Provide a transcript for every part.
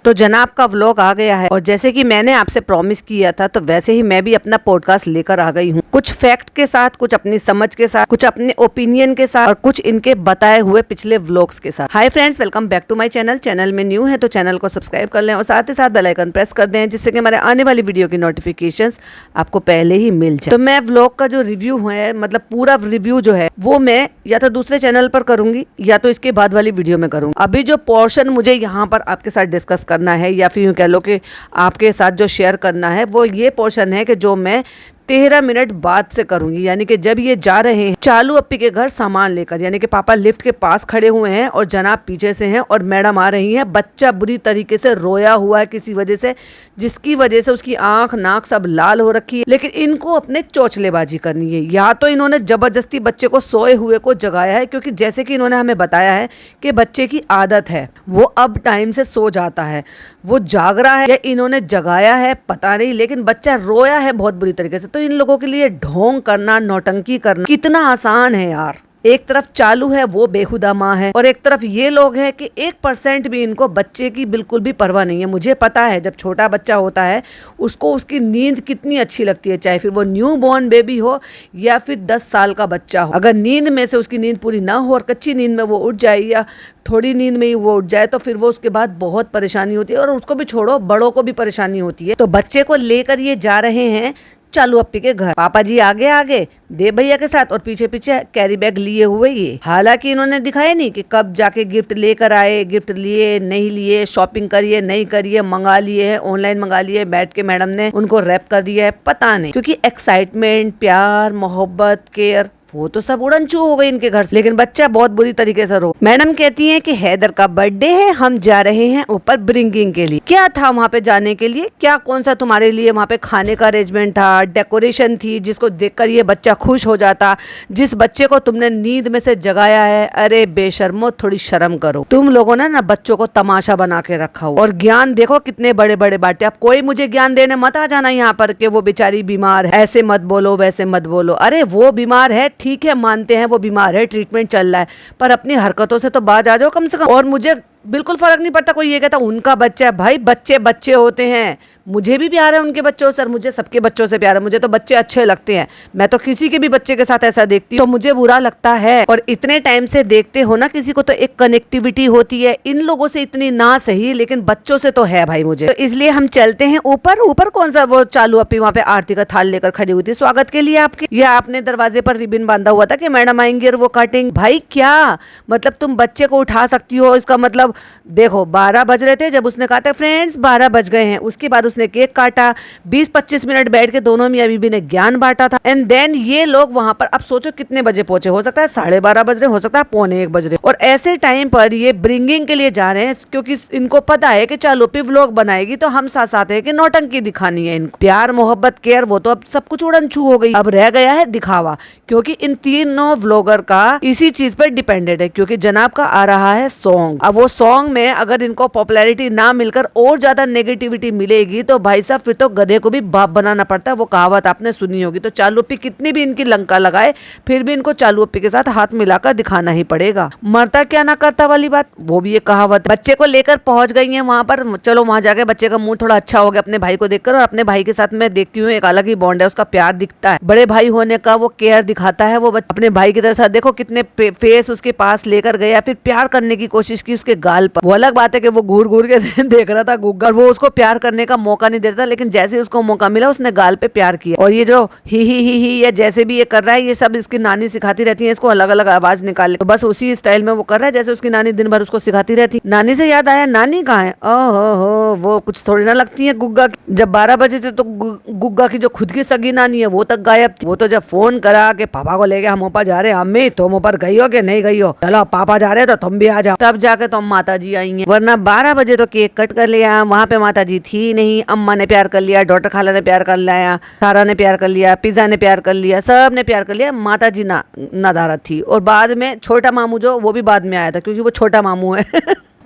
तो जनाब का व्लॉग आ गया है और जैसे कि मैंने आपसे प्रॉमिस किया था तो वैसे ही मैं भी अपना पॉडकास्ट लेकर आ गई हूँ, कुछ फैक्ट के साथ, कुछ अपनी समझ के साथ, कुछ अपने ओपिनियन के साथ और कुछ इनके बताए हुए पिछले व्लॉग्स के साथ। Hi friends, welcome back to my channel. Channel में न्यू है तो चैनल को सब्सक्राइब कर लें और साथ ही साथ बेल आइकन प्रेस कर दें जिससे कि हमारे आने वाली वीडियो की नोटिफिकेशंस आपको पहले ही मिल जाए। तो मैं व्लॉग का जो रिव्यू है, मतलब पूरा रिव्यू जो है वो मैं या तो दूसरे चैनल पर करूंगी या तो इसके बाद वाली वीडियो में करूंगी। अभी जो पोर्शन मुझे यहाँ पर आपके साथ डिस्कस करना है या फिर यूँ कह लो कि आपके साथ जो शेयर करना है वो ये पोर्शन है कि जो मैं 13 मिनट बाद से करूंगी। यानी कि जब ये जा रहे हैं चालू अप्पी के घर सामान लेकर, यानी कि पापा लिफ्ट के पास खड़े हुए हैं और जनाब पीछे से हैं और मैडम आ रही हैं। बच्चा बुरी तरीके से रोया हुआ है किसी वजह से, जिसकी वजह से उसकी आंख नाक सब लाल हो रखी है। लेकिन इनको अपने चौचलेबाजी करनी है। या तो इन्होंने जबरदस्ती बच्चे को सोए हुए को जगाया है, क्योंकि जैसे कि इन्होंने हमें बताया है कि बच्चे की आदत है वो अब टाइम से सो जाता है, वो जाग रहा है या इन्होंने जगाया है पता नहीं, लेकिन बच्चा रोया है बहुत बुरी तरीके से। तो इन लोगों के लिए ढोंग करना, नौटंकी करना कितना आसान है यार। एक तरफ चालू है वो बेखुदा माँ है और एक तरफ ये लोग हैं कि 1% भी इनको बच्चे की बिल्कुल भी परवाह नहीं है। मुझे पता है जब छोटा बच्चा होता है उसको उसकी नींद कितनी अच्छी लगती है, चाहे फिर वो न्यू बॉर्न बेबी हो या फिर 10 साल का बच्चा हो। अगर नींद में से उसकी नींद पूरी ना हो और कच्ची नींद में वो उठ जाए या थोड़ी नींद में ही वो उठ जाए तो फिर वो उसके बाद बहुत परेशानी होती है। और उसको भी छोड़ो, बड़ों को भी परेशानी होती है। तो बच्चे को लेकर ये जा रहे हैं चालू अप्पी के घर। पापा जी आगे आगे देव भैया के साथ और पीछे पीछे कैरी बैग लिए हुए ये। हालांकि इन्होंने दिखाया नहीं कि कब जाके गिफ्ट लेकर आए, गिफ्ट लिए नहीं लिए, शॉपिंग करिए नहीं करिए, मंगा लिए है, ऑनलाइन मंगा लिए, बैठ के मैडम ने उनको रैप कर दिया है, पता नहीं। क्योंकि एक्साइटमेंट, प्यार, मोहब्बत, केयर वो तो सब उड़नचू हो गई इनके घर से। लेकिन बच्चा बहुत बुरी तरीके से रो। मैडम कहती है कि हैदर का बर्थडे है, हम जा रहे हैं ऊपर ब्रिंगिंग के लिए। क्या था वहाँ पे जाने के लिए? क्या कौन सा तुम्हारे लिए वहाँ पे खाने का अरेंजमेंट था, डेकोरेशन थी जिसको देखकर ये बच्चा खुश हो जाता, जिस बच्चे को तुमने नींद में से जगाया है। अरे बेशर्मो, थोड़ी शर्म करो। तुम लोगों ने ना बच्चों को तमाशा बना के रखा हो और ज्ञान देखो कितने बड़े बड़े बांटे। अब कोई मुझे ज्ञान देने मत आ जाना यहाँ पर कि वो बेचारी बीमार है, ऐसे मत बोलो वैसे मत बोलो। अरे वो बीमार है, ठीक है, मानते हैं वो बीमार है, ट्रीटमेंट चल रहा है, पर अपनी हरकतों से तो बाज आ जाओ कम से कम। और मुझे बिल्कुल फर्क नहीं पड़ता कोई ये कहता उनका बच्चा है। भाई बच्चे बच्चे होते हैं, मुझे भी प्यार है उनके बच्चों से, मुझे सबके बच्चों से प्यार है, मुझे तो बच्चे अच्छे लगते हैं। मैं तो किसी के भी बच्चे के साथ ऐसा देखती हूँ तो मुझे बुरा लगता है। और इतने टाइम से देखते हो ना किसी को तो एक कनेक्टिविटी होती है। इन लोगों से इतनी ना सही लेकिन बच्चों से तो है भाई मुझे। तो इसलिए हम चलते हैं ऊपर। ऊपर कौन सा वो चालू अप्पी वहाँ पे आरती का थाल लेकर खड़ी हुई थी स्वागत के लिए आपके। या आपने दरवाजे पर रिबन बांधा हुआ था कि मैडम आएंगे और वो काटेंगे। भाई क्या मतलब, तुम बच्चे को उठा सकती हो? इसका मतलब देखो 12 बज रहे थे जब उसने कहा था फ्रेंड्स 12 बज गए हैं। उसके बाद उसने केक काटा, 20-25 मिनट बैठ के दोनों मियां बीबी ने ज्ञान बांटा था। एंड देन ये लोग वहां पर, अब सोचो कितने बजे पहुंचे, हो सकता है 12:30 बज रहे, हो सकता है 12:45 बज रहे। और ऐसे टाइम पर ये ब्रिंगिंग के लिए जा रहे हैं क्योंकि इनको पता है कि चालू अप्पी व्लॉग बनाएगी तो हम साथ साथ है कि नौटंकी दिखानी है इनको। प्यार मोहब्बत केयर वो तो अब सब कुछ उड़नछू हो गई, अब रह गया है दिखावा। क्योंकि इन तीनों व्लॉगर का इसी चीज पर डिपेंडेंट है, क्योंकि जनाब का आ रहा है सॉन्ग। अब वो सॉन्ग में अगर इनको पॉपुलैरिटी ना मिलकर और ज्यादा नेगेटिविटी मिलेगी तो भाई साहब फिर तो गधे को भी बाप बनाना पड़ता है। वो कहावत आपने सुनी होगी। तो चालू अप्पी कितनी भी इनकी लंका लगाए फिर भी इनको चालू अप्पी के साथ हाथ मिलाकर दिखाना ही पड़ेगा। मरता क्या ना करता वाली बात, वो भी एक कहावत। बच्चे को लेकर पहुंच गई है वहां पर। चलो वहां जाके बच्चे का मुंह थोड़ा अच्छा हो गया अपने भाई को देखकर। और अपने भाई के साथ मैं देखती हूँ एक अलग ही बॉन्ड है, उसका प्यार दिखता है, बड़े भाई होने का वो केयर दिखाता है। वो अपने भाई की तरह देखो कितने फेस उसके पास लेकर गया, फिर प्यार करने की कोशिश की उसके गाल पर। वो अलग बात है कि वो घूर घूर के देख रहा था गुग्गा, वो उसको प्यार करने का मौका नहीं देता, लेकिन जैसे उसको मौका मिला उसने गाल पे प्यार किया। और ये जो ही या जैसे भी ये कर रहा है, ये सब इसकी नानी सिखाती रहती है इसको अलग अलग आवाज निकाले। तो बस उसी स्टाइल में वो कर रहा है जैसे उसकी नानी दिन भर उसको सिखाती रहती। नानी से याद आया, नानी कहाँ है? ओहो, वो कुछ थोड़ी ना लगती है गुग्गा। जब 12 बजे थे तो गुग्गा की जो खुद की सगी नानी है वो तक गायब थी। वो तो जब फोन करा कि पापा को लेके हम ऊपर जा रहे हैं, अम्मी तुम ऊपर गई हो कि नहीं गई हो, चलो पापा जा रहे हैं तो तुम भी आ जाओ, तब जाके तुम माता जी आई हैं। वरना 12 बजे तो केक कट कर लिया, वहां पे माता जी थी नहीं। अम्मा ने प्यार कर लिया, डॉक्टर खाला ने प्यार कर लिया, सारा ने प्यार कर लिया, पिज्जा ने प्यार कर लिया, सब ने प्यार कर लिया। माता जी नादारत थी। और बाद में छोटा मामू जो, वो भी बाद में आया था क्योंकि वो छोटा मामू है।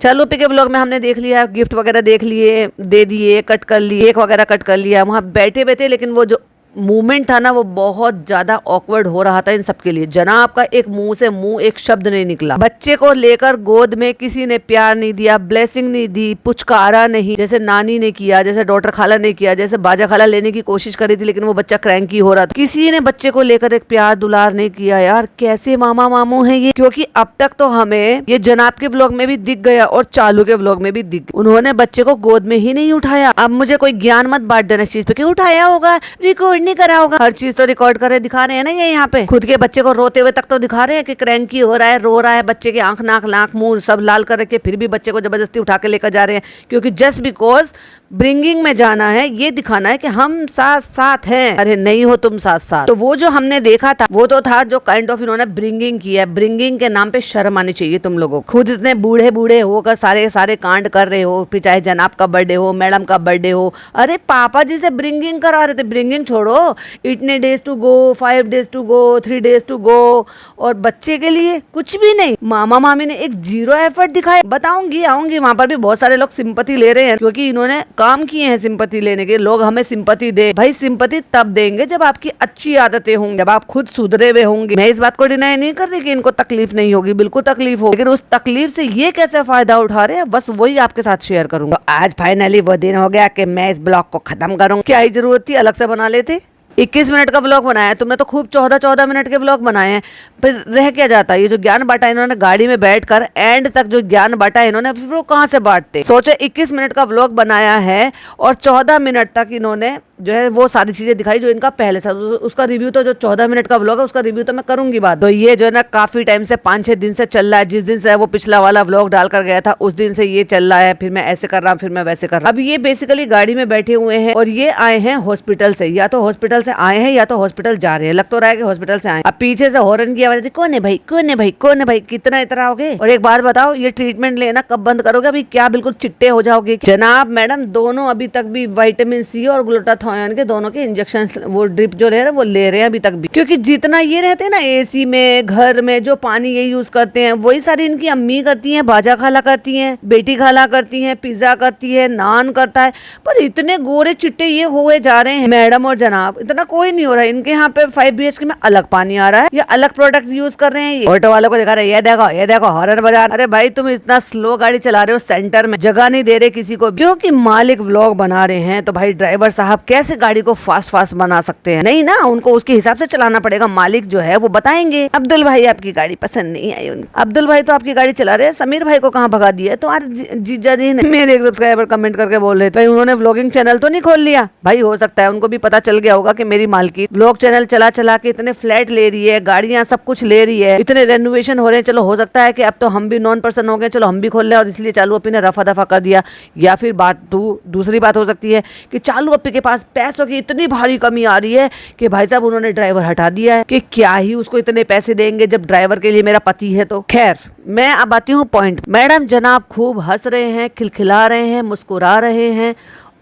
चालू अप्पी के व्लॉग में हमने देख लिया, गिफ्ट वगैरह देख लिए, दे दिए, कट कर लिए, केक वगैरह कट कर लिया। वहां बैठे बैठे लेकिन वो जो मूवमेंट था ना वो बहुत ज्यादा ऑकवर्ड हो रहा था इन सबके लिए। जनाब का एक मुंह से मुंह एक शब्द नहीं निकला। बच्चे को लेकर गोद में किसी ने प्यार नहीं दिया, ब्लेसिंग नहीं दी, पुचकारा नहीं, जैसे नानी ने किया, जैसे डॉक्टर खाला ने किया, जैसे बाजा खाला लेने की कोशिश करी थी लेकिन वो बच्चा क्रैंकी हो रहा था। किसी ने बच्चे को लेकर एक प्यार दुलार नहीं किया। यार कैसे मामा मामू है ये। क्योंकि अब तक तो हमें ये जनाब के व्लॉग में भी दिख गया और चालू के व्लॉग में भी दिख गया, उन्होंने बच्चे को गोद में ही नहीं उठाया। अब मुझे कोई ज्ञान मत बांट देना इस चीज पे कि उठाया होगा, रिकॉर्ड नहीं करा होगा। हर चीज तो रिकॉर्ड करे दिखा रहे हैं ना ये यहाँ पे। खुद के बच्चे को रोते हुए तक तो दिखा रहे हैं कि क्रैंकी हो रहा है, रो रहा है, बच्चे के आंख नाक मुंह सब लाल कर रखे, फिर भी बच्चे को जबरदस्ती उठा के लेकर जा रहे हैं क्योंकि जस्ट बिकॉज ब्रिंगिंग में जाना है, ये दिखाना है कि हम साथ साथ हैं। अरे नहीं हो तुम साथ साथ। तो वो जो हमने देखा था वो तो था जो काइंड ऑफ इन्होंने ब्रिंगिंग किया है। ब्रिंगिंग के नाम पे शर्म आनी चाहिए तुम लोगों को। खुद इतने बूढ़े बूढ़े होकर सारे कांड कर रहे हो, फिर चाहे जनाब का बर्थडे हो, मैडम का बर्थडे हो। अरे पापा जी से ब्रिंगिंग करा रहे थे। ब्रिंगिंग छोड़ो, इतने days to go, 5 days to go, 3 days to go, और बच्चे के लिए कुछ भी नहीं। मामा मामी ने एक जीरो एफर्ट दिखाया। बताऊंगी आऊंगी वहां पर भी बहुत सारे लोग सिंपैथी ले रहे हैं क्योंकि इन्होंने काम किए हैं सिंपैथी लेने के। लोग हमें सिंपैथी दे, भाई सिंपैथी तब देंगे जब आपकी अच्छी आदतें होंगी, जब आप खुद सुधरे हुए होंगे। मैं इस बात को डिनाई नहीं कर रही कि इनको तकलीफ नहीं होगी, बिल्कुल तकलीफ होगी, लेकिन उस तकलीफ से ये कैसे फायदा उठा रहे हैं बस वही आपके साथ शेयर करूंगा। तो आज फाइनली वो दिन हो गया कि मैं इस ब्लॉग को खत्म करूँ। क्या ही जरूरत थी अलग से बना लेते। 21 मिनट का व्लॉग बनाया तुमने तो खूब 14-14 मिनट के व्लॉग बनाए हैं। फिर रह क्या जाता है। ये जो ज्ञान बांटा इन्होंने गाड़ी में बैठकर एंड तक जो ज्ञान बांटा इन्होंने फिर वो कहाँ से बांटते। सोचे 21 मिनट का व्लॉग बनाया है और 14 मिनट तक इन्होंने जो है वो सारी चीजें दिखाई जो इनका पहले था। उसका रिव्यू तो जो 14 मिनट का व्लॉग है उसका रिव्यू तो मैं करूंगी बात। तो ये जो है ना काफी टाइम से 5-6 दिन से चल रहा है। जिस दिन से वो पिछला वाला व्लॉग डालकर गया था उस दिन से ये चल रहा है। फिर मैं ऐसे कर रहा हूँ, फिर मैं वैसे कर रहा हूँ। अब ये बेसिकली गाड़ी में बैठे हुए हैं और ये आए हैं हॉस्पिटल से। या तो हॉस्पिटल से आए हैं या तो हॉस्पिटल जा रहे हैं। लग तो रहा है कि हॉस्पिटल से आए। अब पीछे से हॉर्न की आवाज, कौन है भाई, कौन है भाई, कौन है भाई, कितना इतराओगे। और एक बात बताओ, ये ट्रीटमेंट लेना कब बंद करोगे। अभी क्या बिल्कुल चिट्टे हो जाओगे। जनाब मैडम दोनों अभी तक भी विटामिन सी और ग्लूटाथायोन के दोनों के इंजेक्शन वो ड्रिप जो रहे वो ले रहे हैं अभी तक भी। क्योंकि जितना ये रहते हैं ना एसी में, घर में जो पानी ये यूज करते हैं वही सारी इनकी अम्मी करती हैं, बाजा खाला करती हैं, बेटी खाला करती हैं, पिज्जा करती है, नान करता है। पर इतने गोरे चिट्टे ये हुए जा रहे हैं मैडम और जनाब, इतना कोई नहीं हो रहा है। इनके यहाँ पे 5 BHK में अलग पानी आ रहा है या अलग प्रोडक्ट यूज कर रहे हैं। ये ऑटो वालों को दिखा रहे हैं, ये देखो हॉरर बजा। अरे भाई तुम इतना स्लो गाड़ी चला रहे हो, सेंटर में जगह नहीं दे रहे किसी को। क्योंकि मालिक व्लॉग बना रहे हैं तो भाई ड्राइवर साहब कैसे गाड़ी को फास्ट बना सकते हैं। नहीं ना, उनको उसके हिसाब से चलाना पड़ेगा। मालिक जो है वो बताएंगे अब्दुल भाई आपकी गाड़ी पसंद नहीं आई उनको। अब्दुल भाई तो आपकी गाड़ी चला रहे हैं, समीर भाई को कहाँ भगा दिया। तो आज जीजा जी ने मेरे एक सब्सक्राइबर कमेंट करके बोल रहे थे उन्होंने व्लॉगिंग चैनल तो नहीं खोल लिया। भाई हो सकता है उनको भी पता चल गया होगा कि मेरी मालकी व्लॉग चैनल चला के इतने फ्लैट ले रही है, गाड़ियां सब कुछ ले रही है, इतने रेनोवेशन हो रहे हैं। चलो हो सकता है कि अब तो हम भी नॉन पर्सन हो गए, चलो हम भी खोल ले और इसलिए चालू अपी ने रफा दफा कर दिया। या फिर दूसरी बात हो सकती है कि चालू अपी के पास पैसों की इतनी भारी कमी आ रही है कि भाई साहब उन्होंने ड्राइवर हटा दिया है कि क्या ही उसको इतने पैसे देंगे जब ड्राइवर के लिए मेरा पति है। तो खैर मैं अब आती हूँ पॉइंट। मैडम जनाब खूब हंस रहे हैं, खिलखिला रहे हैं, मुस्कुरा रहे हैं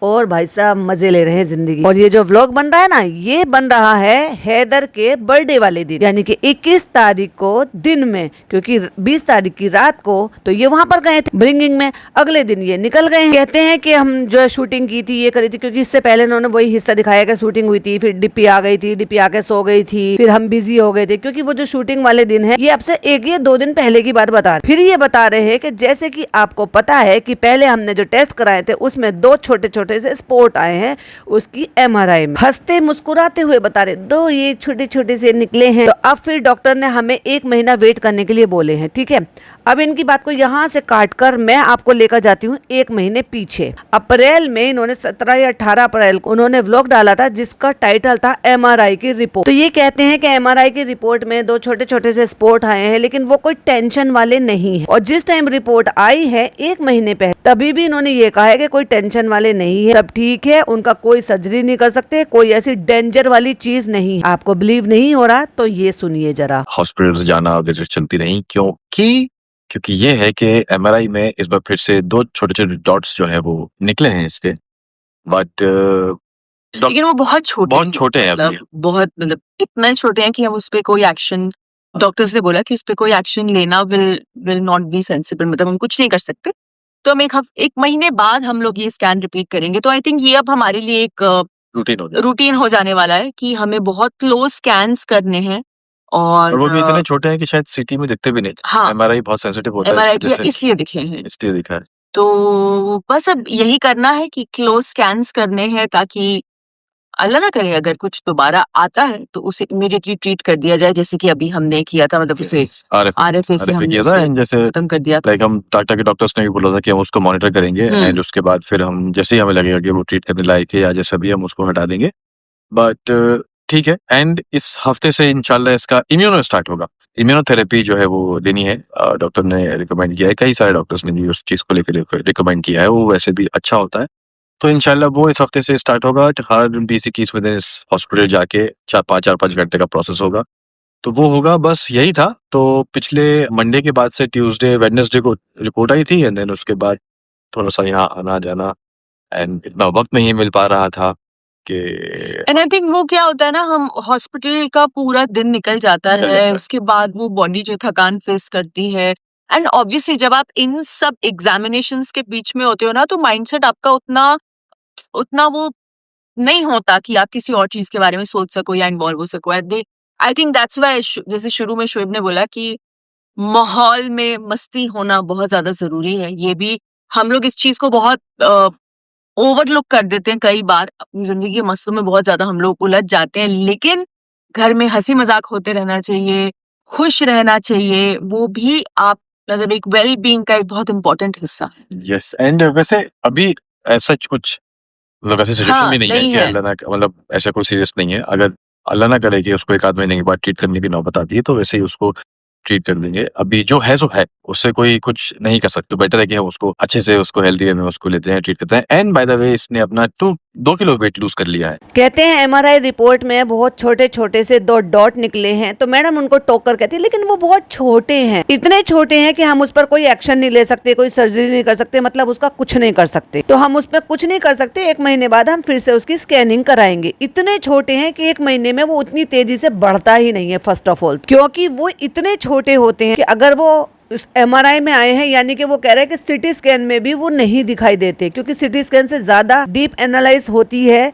और भाई साहब मजे ले रहे हैं जिंदगी। और ये जो व्लॉग बन रहा है ना, ये बन रहा है हैदर के बर्थडे वाले दिन, यानी कि 21 तारीख को दिन में, क्योंकि 20 तारीख की रात को तो ये वहां पर गए थे ब्रिंगिंग में, अगले दिन ये निकल गए। कहते हैं कि हम जो शूटिंग की थी ये करी थी, क्योंकि इससे पहले उन्होंने वही हिस्सा दिखाया कि शूटिंग हुई थी, फिर डिप्पी आ गई थी, डिप्पी आके सो गई थी, फिर हम बिजी हो गए थे। क्योंकि वो जो शूटिंग वाले दिन है ये आपसे 1-2 दिन पहले की बात बता रहे। फिर ये बता रहे हैं कि जैसे कि आपको पता है कि पहले हमने जो टेस्ट कराए थे उसमें 2 छोटे से स्पॉट आए हैं उसकी MRI में। हंसते मुस्कुराते हुए बता रहे 2 ये छोटे से निकले हैं। तो अब फिर डॉक्टर ने हमें 1 महीना वेट करने के लिए बोले हैं। ठीक है, अब इनकी बात को यहाँ से काटकर मैं आपको लेकर जाती हूँ 1 महीने पीछे। अप्रैल में इन्होंने 17 या 18 अप्रैल को उन्होंने व्लॉग डाला था जिसका टाइटल था MRI की रिपोर्ट। तो ये कहते हैं कि MRI की रिपोर्ट में 2 छोटे से स्पॉट आए हैं, लेकिन वो कोई टेंशन वाले नहीं है। और जिस टाइम रिपोर्ट आई है 1 महीने पहले, तभी भी इन्होंने ये कहा है कि कोई टेंशन वाले नहीं है, सब ठीक है, उनका कोई सर्जरी नहीं कर सकते, कोई ऐसी डेंजर वाली चीज नहीं है। आपको बिलीव नहीं हो रहा तो ये सुनिए जरा। हॉस्पिटल जाना विजिट चलती रही क्योंकि ये है कि MRI में इस बार फिर से 2 छोटे डॉट्स जो है वो निकले हैं इसके, बट लेकिन वो बहुत छोटे हैं, अभी। बहुत मतलब इतने छोटे हैं कि हम उस पे कोई एक्शन, डॉक्टर्स ने बोला कि उस पे कोई एक्शन लेना विल नॉट बी सेंसिबल, मतलब हम कुछ नहीं कर सकते। तो हम 1 महीने बाद हम लोग ये स्कैन रिपीट करेंगे। तो आई थिंक ये अब हमारे लिए एक रूटीन हो जाने वाला है कि हमें बहुत क्लोज स्कैन्स करने हैं और वो भी और इतने छोटे हैं कि शायद सिटी में दिखते भी नहीं। हाँ एमआरआई बहुत सेंसिटिव होता है इस एमआरआई वजह किया से, इसलिए दिखे हैं। इसलिए दिखा है। तो बस अब यही करना है कि क्लोज स्कैन्स करने हैं ताकि अल्लाह ना करे अगर कुछ दोबारा आता है तो उसे इमीडिएटली ट्रीट कर दिया जाए, जैसे कि अभी हमने किया था, मतलब उसे आरएफए से हमने किया था उसे एंड जैसे खत्म कर दिया था। लाइक हम टाटा के डॉक्टर्स ने भी बोला था कि हम उसको मॉनिटर करेंगे एंड उसके बाद फिर हम जैसे ही हमें लगेगा कि वो ट्रीट करने लायक है या जैसा भी हम उसको हटा देंगे। बट ठीक है, एंड इस हफ्ते से इंशाल्लाह इसका इम्यूनो स्टार्ट होगा। इम्यूनोथेरेपी जो है वो देनी है, डॉक्टर ने रिकमेंड किया है, कई सारे डॉक्टर्स ने भी उस चीज़ को लेकर रिकमेंड किया है, वो वैसे भी अच्छा होता है। तो इंशाल्लाह वो इस हफ्ते से स्टार्ट होगा। हर 20-21 दिन इस हॉस्पिटल जाके 4-5 घंटे का प्रोसेस होगा, तो वो होगा। बस यही था। तो पिछले मंडे के बाद से ट्यूसडे वेडनेसडे को रिपोर्ट आई थी एंड देन उसके बाद थोड़ा सा यहाँ आना जाना एंड इतना वक्त नहीं मिल पा रहा था कि एंड आई थिंक वो क्या होता है ना, हम हॉस्पिटल का पूरा दिन निकल जाता है, उसके बाद वो बॉडी जो थकान फेस करती है। एंड ऑब्वियसली जब आप इन सब एग्जामिनेशंस के बीच में होते हो ना, तो माइंडसेट आपका उतना उतना वो नहीं होता कि आप किसी और चीज के बारे में सोच सको या इन्वॉल्व हो सको। आई थिंक दैट्स व्हाई जैसे शुरू में शोएब ने बोला कि माहौल में मस्ती होना बहुत ज्यादा जरूरी है। ये भी हम लोग इस चीज को बहुत ओवरलुक कर देते हैं कई बार, अपनी जिंदगी के मसलों में बहुत ज्यादा हम लोग उलझ जाते हैं, लेकिन घर में हंसी मजाक होते रहना चाहिए, खुश रहना चाहिए, वो भी आप मतलब एक वेल बीइंग का एक बहुत इंपॉर्टेंट हिस्सा है। यस। एंड वैसे अभी ऐसा कुछ मतलब ऐसे सिचुएशन हाँ, भी नहीं है नहीं कि है। अल्लाह ना मतलब ऐसा कोई सीरियस नहीं है। अगर अल्लाह ना करे कि उसको 1 आध महीने के बाद ट्रीट करने की नौबत आती है तो वैसे ही उसको ट्रीट कर देंगे। अभी जो है सो है, उससे कोई कुछ नहीं कर सकते। बेटर है कि हम उसको अच्छे से उसको हेल्दी वे में उसको लेते हैं, ट्रीट करते हैं। एंड बाय द वे इसने अपना 2 किलो वेट लूज कर लिया है। कहते हैं एमआरआई रिपोर्ट में बहुत छोटे छोटे से 2 डॉट निकले हैं, तो मैडम उनको टोकर कहती है, लेकिन वो बहुत छोटे हैं, इतने छोटे हैं कि हम उस पर कोई एक्शन नहीं ले सकते, कोई सर्जरी नहीं कर सकते, मतलब उसका कुछ नहीं कर सकते। तो हम उस पर कुछ नहीं कर सकते, 1 महीने बाद हम फिर से उसकी स्कैनिंग कराएंगे। इतने छोटे हैं कि 1 महीने में वो उतनी तेजी से बढ़ता ही नहीं है, फर्स्ट ऑफ ऑल, क्योंकि वो इतने छोटे होते हैं कि अगर वो इस एमआरआई में आए हैं, यानी कि वो कह रहे हैं कि सिटी स्कैन में भी वो नहीं दिखाई देते, क्योंकि सिटी स्कैन से ज्यादा डीप एनालाइज होती है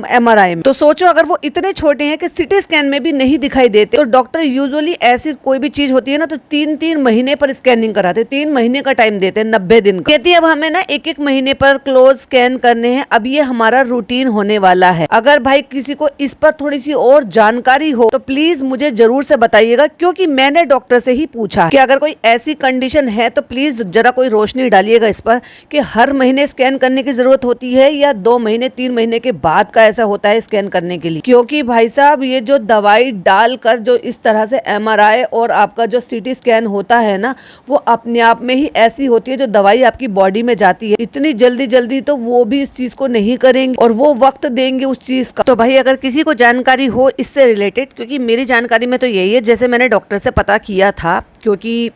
एमआरआई में। तो सोचो अगर वो इतने छोटे हैं कि सिटी स्कैन में भी नहीं दिखाई देते, तो डॉक्टर यूजुअली ऐसी कोई भी चीज होती है ना तो 3-3 महीने पर स्कैनिंग कराते, 3 महीने का टाइम देते हैं, 90 दिन का। कहती है अब हमें ना 1-1 महीने पर क्लोज स्कैन करने हैं, अब ये हमारा रूटीन होने वाला है। अगर भाई किसी को इस पर थोड़ी सी और जानकारी हो तो प्लीज मुझे जरूर से बताइएगा, क्योंकि मैंने डॉक्टर से ही पूछा कि अगर कोई ऐसी कंडीशन है तो प्लीज जरा कोई रोशनी डालिएगा इस पर कि हर महीने स्कैन करने की जरूरत होती है या 2 महीने 3 महीने के बाद का ऐसा होता है स्कैन करने के लिए। क्योंकि भाई साहब ये जो दवाई डालकर जो इस तरह से एमआरआई और आपका जो सीटी स्कैन होता है ना, वो अपने आप में ही ऐसी होती है, जो दवाई आपकी बॉडी में जाती है इतनी जल्दी जल्दी तो वो भी इस चीज को नहीं करेंगे और वो वक्त देंगे उस चीज का। तो भाई अगर किसी को जानकारी हो इससे रिलेटेड, क्योंकि मेरी जानकारी में तो यही है, जैसे मैंने डॉक्टर से पता किया था, क्योंकि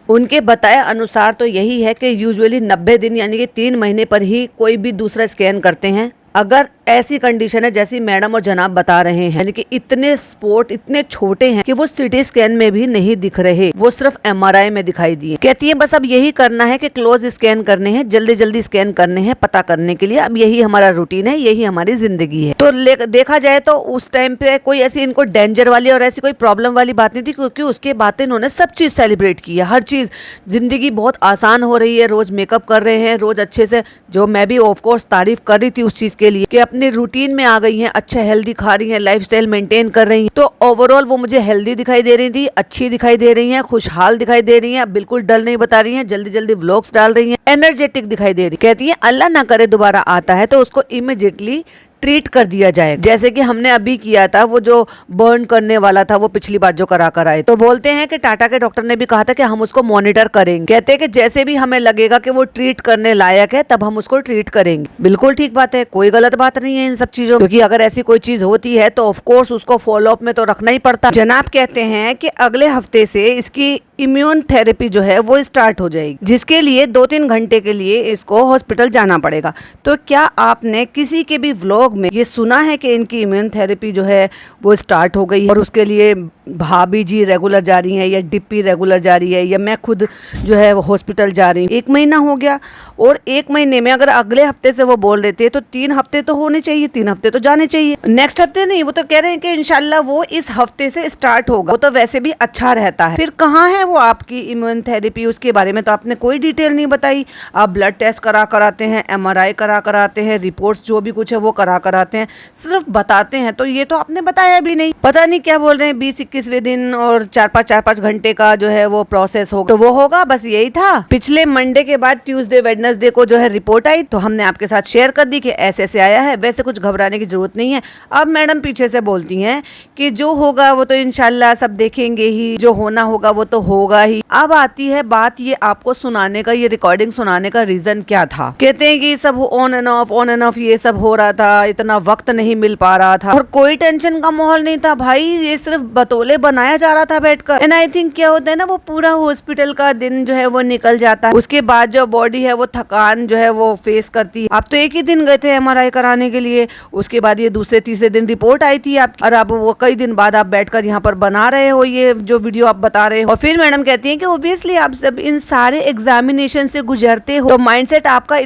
उनके बताए अनुसार तो यही है कि यूजुअली 90 दिन यानी कि 3 महीने पर ही कोई भी दूसरा स्कैन करते हैं। अगर ऐसी कंडीशन है जैसी मैडम और जनाब बता रहे हैं, यानी कि इतने स्पॉट इतने छोटे हैं कि वो सीटी स्कैन में भी नहीं दिख रहे, वो सिर्फ एमआरआई में दिखाई दिए। कहती है बस अब यही करना है कि क्लोज स्कैन करने हैं, जल्दी जल्दी स्कैन करने हैं पता करने के लिए। अब यही हमारा रूटीन है, यही हमारी जिंदगी है। तो देखा जाए तो उस टाइम पे कोई ऐसी इनको डेंजर वाली और ऐसी कोई प्रॉब्लम वाली बात नहीं थी, क्योंकि उसके बाद इन्होंने सब चीज सेलिब्रेट की है, हर चीज। जिंदगी बहुत आसान हो रही है, रोज मेकअप कर रहे हैं, रोज अच्छे से, जो मैं भी ऑफकोर्स तारीफ कर रही थी उस चीज के लिए कि अपने रूटीन में आ गई हैं, अच्छा हेल्दी खा रही हैं, लाइफस्टाइल मेंटेन कर रही हैं। तो ओवरऑल वो मुझे हेल्दी दिखाई दे रही थी, अच्छी दिखाई दे रही हैं, खुशहाल दिखाई दे रही हैं, बिल्कुल डल नहीं बता रही हैं, जल्दी जल्दी व्लॉग्स डाल रही हैं, एनर्जेटिक दिखाई दे रही। कहती है अल्लाह ना करे दोबारा आता है तो उसको इमीडिएटली ट्रीट कर दिया जाए, जैसे कि हमने अभी किया था, वो जो बर्न करने वाला था वो पिछली बार जो करा कर आए। तो बोलते हैं कि टाटा के डॉक्टर ने भी कहा था कि हम उसको मॉनिटर करेंगे। कहते हैं कि जैसे भी हमें लगेगा कि वो ट्रीट करने लायक है तब हम उसको ट्रीट करेंगे। बिल्कुल ठीक बात है, कोई गलत बात नहीं है इन सब चीजों, क्योंकि अगर ऐसी कोई चीज होती है तो ऑफकोर्स उसको फॉलो अप में तो रखना ही पड़ता। जनाब कहते हैं कि अगले हफ्ते से इसकी इम्यून थेरेपी जो है वो स्टार्ट हो जाएगी, जिसके लिए 2-3 घंटे के लिए इसको हॉस्पिटल जाना पड़ेगा। तो क्या आपने किसी के भी व्लॉग व्लॉग में ये सुना है कि इनकी इम्यून थेरेपी जो है वो स्टार्ट हो गई है और उसके लिए भाभी जी रेगुलर जा रही हैं या डिप्पी रेगुलर जा रही है या मैं खुद जो है वो हॉस्पिटल जा रही हूँ। 1 महीना हो गया और 1 महीने में अगर अगले हफ्ते से वो बोल रहे थे तो 3 हफ्ते तो होने चाहिए, 3 हफ्ते तो जाने चाहिए। नेक्स्ट हफ्ते नहीं, वो तो कह रहे हैं कि इंशाल्लाह वो इस हफ्ते से स्टार्ट होगा। वो तो वैसे भी अच्छा रहता है। फिर कहाँ है वो आपकी इम्यून थेरेपी? उसके बारे में तो आपने कोई डिटेल नहीं बताई। आप ब्लड टेस्ट कराते हैं, MRI कराते हैं, रिपोर्ट्स जो भी कुछ है वो कराते हैं, सिर्फ बताते हैं। तो ये तो आपने बताया भी नहीं। पता नहीं क्या बोल रहे हैं 20-21वें दिन और 4-5 घंटे का जो है वो प्रोसेस होगा, तो वो होगा, बस यही था। पिछले मंडे के बाद ट्यूसडे वेडनेसडे को जो है रिपोर्ट आई तो हमने आपके साथ शेयर कर दी कि ऐसे से आया है। वैसे कुछ घबराने की जरूरत नहीं है। अब मैडम पीछे से बोलती हैं कि जो होगा वो तो इंशाल्लाह सब देखेंगे ही, जो होना होगा वो तो होगा ही। अब आती है बात ये आपको सुनाने का, ये रिकॉर्डिंग सुनाने का रीजन क्या था। कहते हैं कि सब ऑन एंड ऑफ ये सब हो रहा था, इतना वक्त नहीं मिल पा रहा था और कोई टेंशन का माहौल नहीं था भाई, ये सिर्फ बतौले बनाया जा रहा था बैठकर। एंड आई थिंक क्या होता है ना, वो पूरा हॉस्पिटल का दिन जो है वो निकल जाता है। उसके बाद जो बॉडी है वो थकान जो है वो फेस करती है। आप तो एक ही दिन गए थे MRI कराने के लिए, उसके बाद ये दूसरे तीसरे दिन रिपोर्ट आई थी आपकी और अब वो कई दिन बाद आप बैठकर यहाँ पर बना रहे हो ये जो वीडियो आप बता रहे हो। और फिर मैडम कहती हैं कि ऑब्वियसली आप सब इन सारे एग्जामिनेशन से गुजरते हो तो माइंडसेट आपका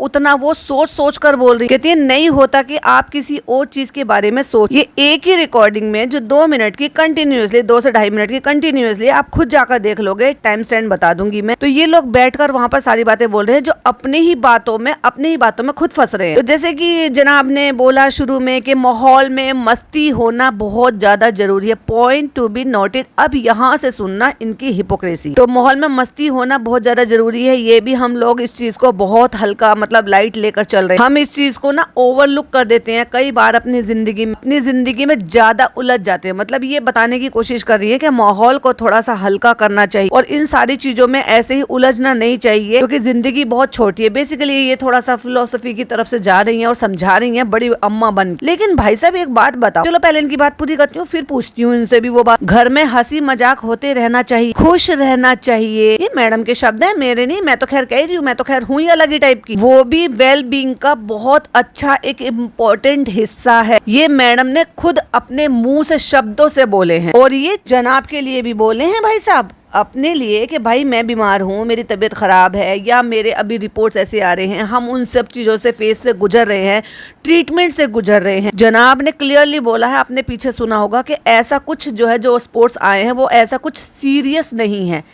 उतना वो सोच कर बोल रही। कहती है नहीं होता कि आप किसी और चीज के बारे में सोच। ये एक ही रिकॉर्डिंग में जो 2 मिनट की कंटिन्यूअसली, 2 से 2.5 मिनट की कंटिन्यूअसली, आप खुद जाकर देख लोगे, टाइम स्टैम्प बता दूंगी मैं। तो ये लोग बैठकर वहां पर सारी बातें बोल रहे हैं जो अपनी ही बातों में खुद फंस रहे हैं। तो जैसे कि जनाब ने बोला शुरू में कि माहौल में मस्ती होना बहुत ज्यादा जरूरी है, पॉइंट टू बी नोटेड। अब यहाँ से सुनना इनकी हिपोक्रेसी। तो माहौल में मस्ती होना बहुत ज्यादा जरूरी है, ये भी हम लोग इस चीज को बहुत हल्का मतलब लाइट लेकर चल रहे हैं। हम इस चीज को ना ओवरलुक कर देते हैं कई बार अपनी जिंदगी में ज्यादा उलझ जाते हैं। मतलब ये बताने की कोशिश कर रही है कि माहौल को थोड़ा सा हल्का करना चाहिए और इन सारी चीजों में ऐसे ही उलझना नहीं चाहिए क्योंकि जिंदगी बहुत छोटी है। बेसिकली ये थोड़ा सा फिलोसफी की तरफ से जा रही हैं और समझा रही हैं बड़ी अम्मा बन। लेकिन भाई साहब एक बात बताओ, चलो पहले इनकी बात पूरी करती हूँ फिर पूछती हूँ इनसे भी वो बात। घर में हंसी मजाक होते रहना चाहिए, खुश रहना चाहिए, ये मैडम के शब्द है, मेरे नहीं। मैं तो खैर कह रही हूँ, मैं तो खैर हूँ ही अलग ही टाइप की। वो भी वेल बीइंग का बहुत अच्छा एक इम्पोर्टेंट हिस्सा है। ये मैडम ने खुद अपने मुंह से शब्दों से बोले हैं और ये जनाब के लिए भी बोले हैं भाई साहब, अपने लिए कि भाई मैं बीमार हूँ, मेरी तबीयत खराब है या मेरे अभी रिपोर्ट्स ऐसे आ रहे हैं, हम उन सब चीज़ों से फेस से गुजर रहे हैं, ट्रीटमेंट से गुजर रहे हैं। जनाब ने क्लियरली बोला है, आपने पीछे सुना होगा कि ऐसा कुछ जो है जो स्पोर्ट्स आए हैं वो ऐसा कुछ सीरियस नहीं है।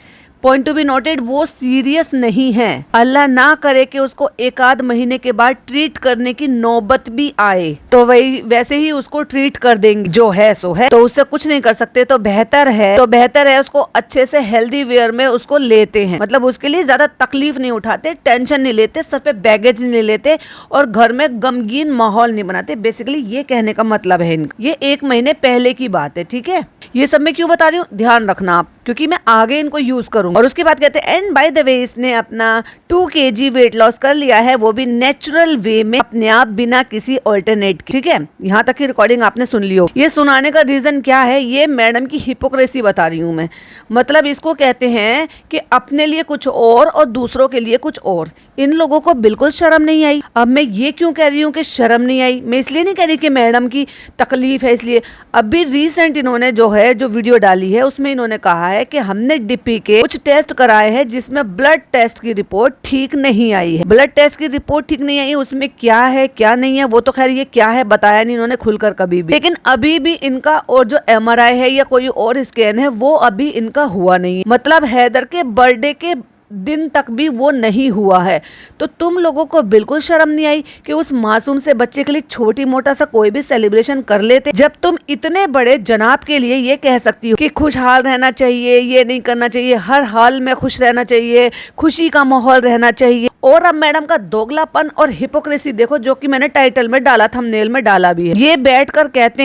पॉइंट टू बी नोटेड, वो सीरियस नहीं है। अल्लाह ना करे कि उसको 1 आध महीने के बाद ट्रीट करने की नौबत भी आए तो वही वैसे ही उसको ट्रीट कर देंगे, जो है सो है, तो उससे कुछ नहीं कर सकते। तो बेहतर है उसको अच्छे से हेल्दी वेयर में उसको लेते हैं, मतलब उसके लिए ज्यादा तकलीफ नहीं उठाते, टेंशन नहीं लेते, सर पे बैगेज नहीं लेते और घर में गमगीन माहौल नहीं बनाते। बेसिकली ये कहने का मतलब है इनका। ये 1 महीने पहले की बात है, ठीक है। ये सब मैं क्यों बता रही हूँ, ध्यान रखना आप, क्योंकि मैं आगे इनको यूज करूंगा। और उसके बाद कहते हैं एंड बाय द वे इसने अपना 2 kg वेट लॉस कर लिया है, वो भी नेचुरल वे में, अपने आप, बिना किसी ऑल्टरनेट के। ठीक है, यहाँ तक की रिकॉर्डिंग आपने सुन ली हो। ये सुनाने का रीजन क्या है, ये मैडम की हिपोक्रेसी बता रही हूँ मैं। मतलब इसको कहते हैं कि अपने लिए कुछ और दूसरों के लिए कुछ और। इन लोगों को बिल्कुल शर्म नहीं आई। अब मैं ये क्यों कह रही हूँ कि शर्म नहीं आई, मैं इसलिए नहीं कह रही कि मैडम की तकलीफ है इसलिए। अभी रिसेंट इन्होंने जो वीडियो डाली है उसमें इन्होंने कहा है कि हमने डिप्पी के कुछ टेस्ट कराए हैं जिसमें ब्लड टेस्ट की रिपोर्ट ठीक नहीं आई है। ब्लड टेस्ट की रिपोर्ट ठीक नहीं आई, उसमें क्या है क्या नहीं है वो तो खैर ये क्या है बताया नहीं इन्होंने खुलकर कभी भी। लेकिन अभी भी इनका और जो MRI है या कोई और स्कैन है वो अभी इनका हुआ नहीं है। मतलब हैदर के बर्थडे के दिन तक भी वो नहीं हुआ है। तो तुम लोगों को बिल्कुल शर्म नहीं आई कि उस मासूम से बच्चे के लिए छोटी मोटा सा कोई भी सेलिब्रेशन कर लेते, जब तुम इतने बड़े जनाब के लिए ये कह सकती हो कि खुशहाल रहना चाहिए, ये नहीं करना चाहिए, हर हाल में खुश रहना चाहिए, खुशी का माहौल रहना चाहिए। और अब मैडम का दोगलापन और हिपोक्रेसी देखो, जो कि मैंने टाइटल में डाला, थंबनेल में डाला भी है। ये बैठकर कहते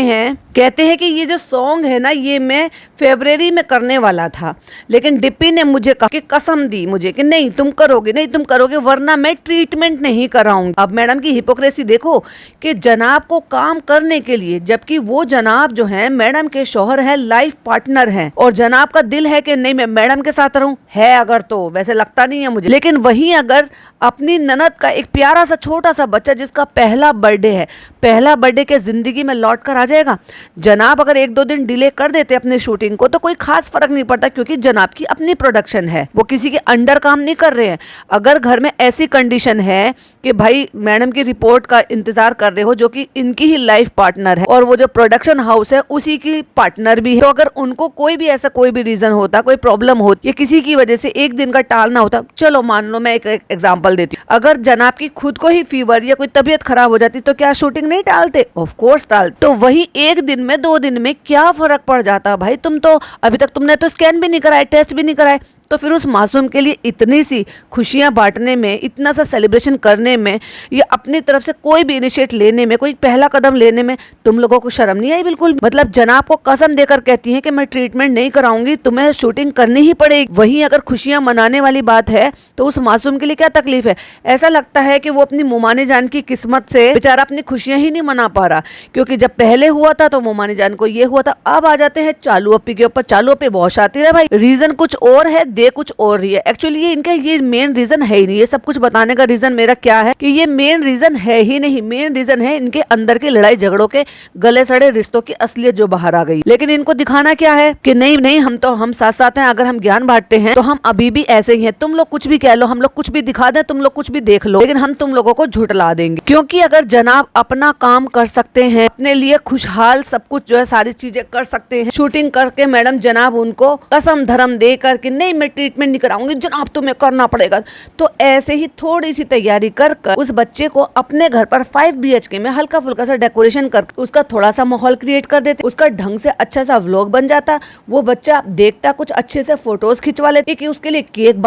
हैं कि ये जो सॉन्ग है ना ये मैं फरवरी में करने वाला था, लेकिन डिप्पी ने मुझे कहा कि कसम दी मुझे कि नहीं तुम करोगे वरना मैं ट्रीटमेंट नहीं कराऊंगी। अब मैडम की हिपोक्रेसी देखो कि जनाब को काम करने के लिए, जबकि वो जनाब जो है मैडम के शौहर है, लाइफ पार्टनर है, और जनाब का दिल है कि नहीं मैं मैडम के साथ रहूं, है अगर तो, वैसे लगता नहीं है मुझे, लेकिन वहीं अगर अपनी ननद का एक प्यारा सा छोटा सा बच्चा जिसका पहला बर्थडे है, पहला बर्थडे के जिंदगी में लौट कर आ जाएगा। जनाब अगर 1-2 दिन डिले कर देते अपनी शूटिंग को तो कोई खास फर्क नहीं पड़ता, क्योंकि जनाब की अपनी प्रोडक्शन है, वो किसी के अंडर काम नहीं कर रहे हैं। अगर घर में ऐसी कंडीशन है कि भाई मैडम की रिपोर्ट का इंतजार कर रहे हो, जो कि इनकी ही लाइफ पार्टनर है और वो जो प्रोडक्शन हाउस है उसी की पार्टनर भी है, तो अगर उनको कोई भी ऐसा कोई भी रीजन होता, कोई प्रॉब्लम होती या किसी की वजह से एक दिन का टालना होता, चलो मान लो मैं एक एग्जांपल देती हूँ, अगर जनाब की खुद को ही फीवर या कोई तबीयत खराब हो जाती तो क्या शूटिंग नहीं टालते? ऑफ कोर्स टालते। तो वही 1 दिन में 2 दिन में क्या फर्क पड़ जाता भाई? तुम तो अभी तक तुमने तो स्कैन भी नहीं कराए, टेस्ट भी नहीं कराए, तो फिर उस मासूम के लिए इतनी सी खुशियां बांटने में, इतना सा सेलिब्रेशन करने में या अपनी तरफ से कोई भी इनिशिएट लेने में, कोई पहला कदम लेने में तुम लोगों को शर्म नहीं आई बिल्कुल? मतलब जनाब को कसम देकर कहती हैं कि मैं ट्रीटमेंट नहीं कराऊंगी, तुम्हें शूटिंग करनी ही पड़ेगी। वहीं अगर खुशियां मनाने वाली बात है तो उस मासूम के लिए क्या तकलीफ है? ऐसा लगता है कि वो अपनी मोमानी जान की किस्मत से बेचारा अपनी खुशियां ही नहीं मना पा रहा, क्योंकि जब पहले हुआ था तो मोमानी जान को ये हुआ था। अब आ जाते हैं चालू अप्पी के ऊपर। चालू अप्पी बहुत शातिर है भाई, रीजन कुछ और है, दे कुछ और रही है। एक्चुअली ये इनका ये मेन रीजन है ही नहीं। ये सब कुछ बताने का रीजन मेरा क्या है कि ये मेन रीजन है ही नहीं। मेन रीजन है इनके अंदर की लड़ाई झगड़ों के, गले सड़े रिश्तों की असलियत जो बाहर आ गई। लेकिन इनको दिखाना क्या है कि नहीं नहीं हम साथ साथ हैं, अगर हम ज्ञान बांटते हैं तो हम अभी भी ऐसे ही हैं। तुम लोग कुछ भी कह लो, हम लोग कुछ भी दिखा दें, तुम लोग कुछ भी देख लो, लेकिन हम तुम लोगों को झुठला देंगे। क्योंकि अगर जनाब अपना काम कर सकते हैं, अपने लिए खुशहाल सब कुछ जो है सारी चीजें कर सकते हैं, शूटिंग करके मैडम जनाब उनको कसम धर्म दे करके नहीं मैं ट्रीटमेंट नहीं कराऊंगी जनाब, तुम्हें करना पड़ेगा, तो ऐसे ही थोड़ी सी तैयारी कर उस बच्चे को अपने घर पर 5 BHK में हल्का फुल्का सा डेकोरेशन कर उसका थोड़ा सा माहौल क्रिएट कर देते, उसका ढंग से अच्छा सा व्लॉग बन जाता, वो बच्चा देखता, कुछ अच्छे से फोटोज खिंचवा लेते कि उसके लिए केक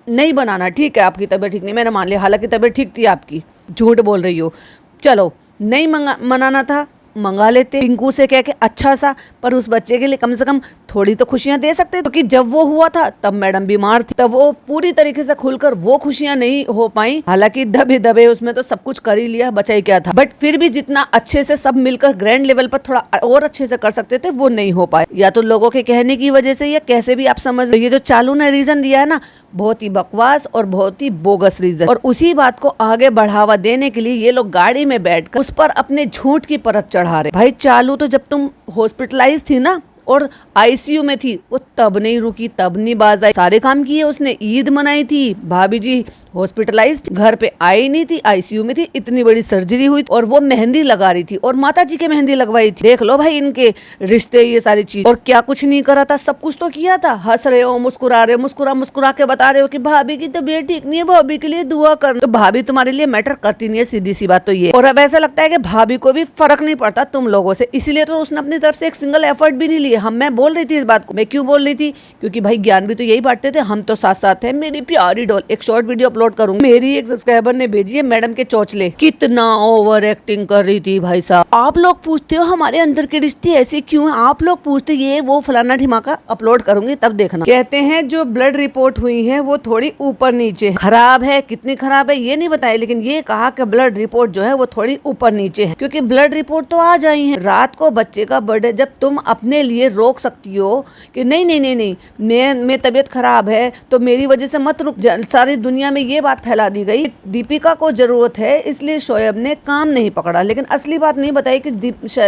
नहीं बनाना, ठीक है आपकी तबीयत ठीक नहीं, मैंने मान लिया, हालांकि तबीयत ठीक थी आपकी, झूठ बोल रही हो, चलो नहीं मनाना था मंगा लेते पिंकू से कह के अच्छा सा, पर उस बच्चे के लिए कम से कम थोड़ी तो खुशियां दे सकते, क्योंकि जब वो हुआ था तब मैडम बीमार थी, तब वो पूरी तरीके से खुलकर वो खुशियां नहीं हो पाई। हालांकि दबे उसमें तो सब कुछ कर ही लिया, बचा ही क्या था, बट फिर भी जितना अच्छे से सब मिलकर ग्रैंड लेवल पर थोड़ा और अच्छे से कर सकते थे वो नहीं हो पाए, या तो लोगों के कहने की वजह से या कैसे भी आप समझ। ये जो चालू ने रीजन दिया है ना, बहुत ही बकवास और बहुत ही बोगस रीजन, और उसी बात को आगे बढ़ावा देने के लिए ये लोग गाड़ी में बैठकर उस पर अपने झूठ की परत चढ़ा रहे। भाई चालू तो जब तुम हॉस्पिटलाइज थी ना और ICU में थी, वो तब नहीं रुकी, तब नहीं बाज आई, सारे काम किए उसने, ईद मनाई थी, भाभी जी हॉस्पिटलाइज घर पे आई नहीं थी, ICU में थी, इतनी बड़ी सर्जरी हुई और वो मेहंदी लगा रही थी और माता जी के मेहंदी लगवाई थी। देख लो भाई इनके रिश्ते, ये सारी चीज, और क्या कुछ नहीं करा था, सब कुछ तो किया था। हंस रहे हो, मुस्कुरा रहे हो, मुस्कुरा के बता रहे हो कि भाभी की तबीयत ठीक नहीं है, भाभी के लिए दुआ कर, तो भाभी तुम्हारे लिए मैटर करती नहीं है, सीधी सी बात तो ये। और अब ऐसा लगता है कि भाभी को भी फर्क नहीं पड़ता तुम लोगों से, इसीलिए तो उसने अपनी तरफ से एक सिंगल एफर्ट भी नहीं लिया। मैं बोल रही थी इस बात को, मैं क्यों बोल रही थी, क्योंकि भाई ज्ञान भी तो यही बांटते थे, हम तो साथ साथ हैं। मेरी प्यारी डॉल, एक शॉर्ट वीडियो अपलोड करूंगी, मेरी एक सब्सक्राइबर ने भेजी है, मैडम के चौचले, कितना ओवर एक्टिंग कर रही थी भाई साहब। आप लोग पूछते हो हमारे अंदर के रिश्ते ऐसे क्यों हैं, आप लोग पूछते ये वो फलाना ढिमाका, अपलोड करूंगी तब देखना। कहते हैं जो ब्लड रिपोर्ट हुई है वो थोड़ी ऊपर नीचे खराब है, कितनी खराब है ये नहीं बताया, लेकिन ये कहा कि ब्लड रिपोर्ट जो है वो थोड़ी ऊपर नीचे है, क्योंकि ब्लड रिपोर्ट तो आ जाई है। रात को बच्चे का बर्थडे, जब तुम अपने लिए रोक सकती हो कि नहीं नहीं नहीं नहीं मैं तबीयत खराब है तो मेरी वजह से मत रुक, सारी दुनिया में ये बात फैला दी गई, दीपिका को जरूरत है इसलिए शोएब ने काम नहीं पकड़ा, लेकिन असली बात नहीं बताई कि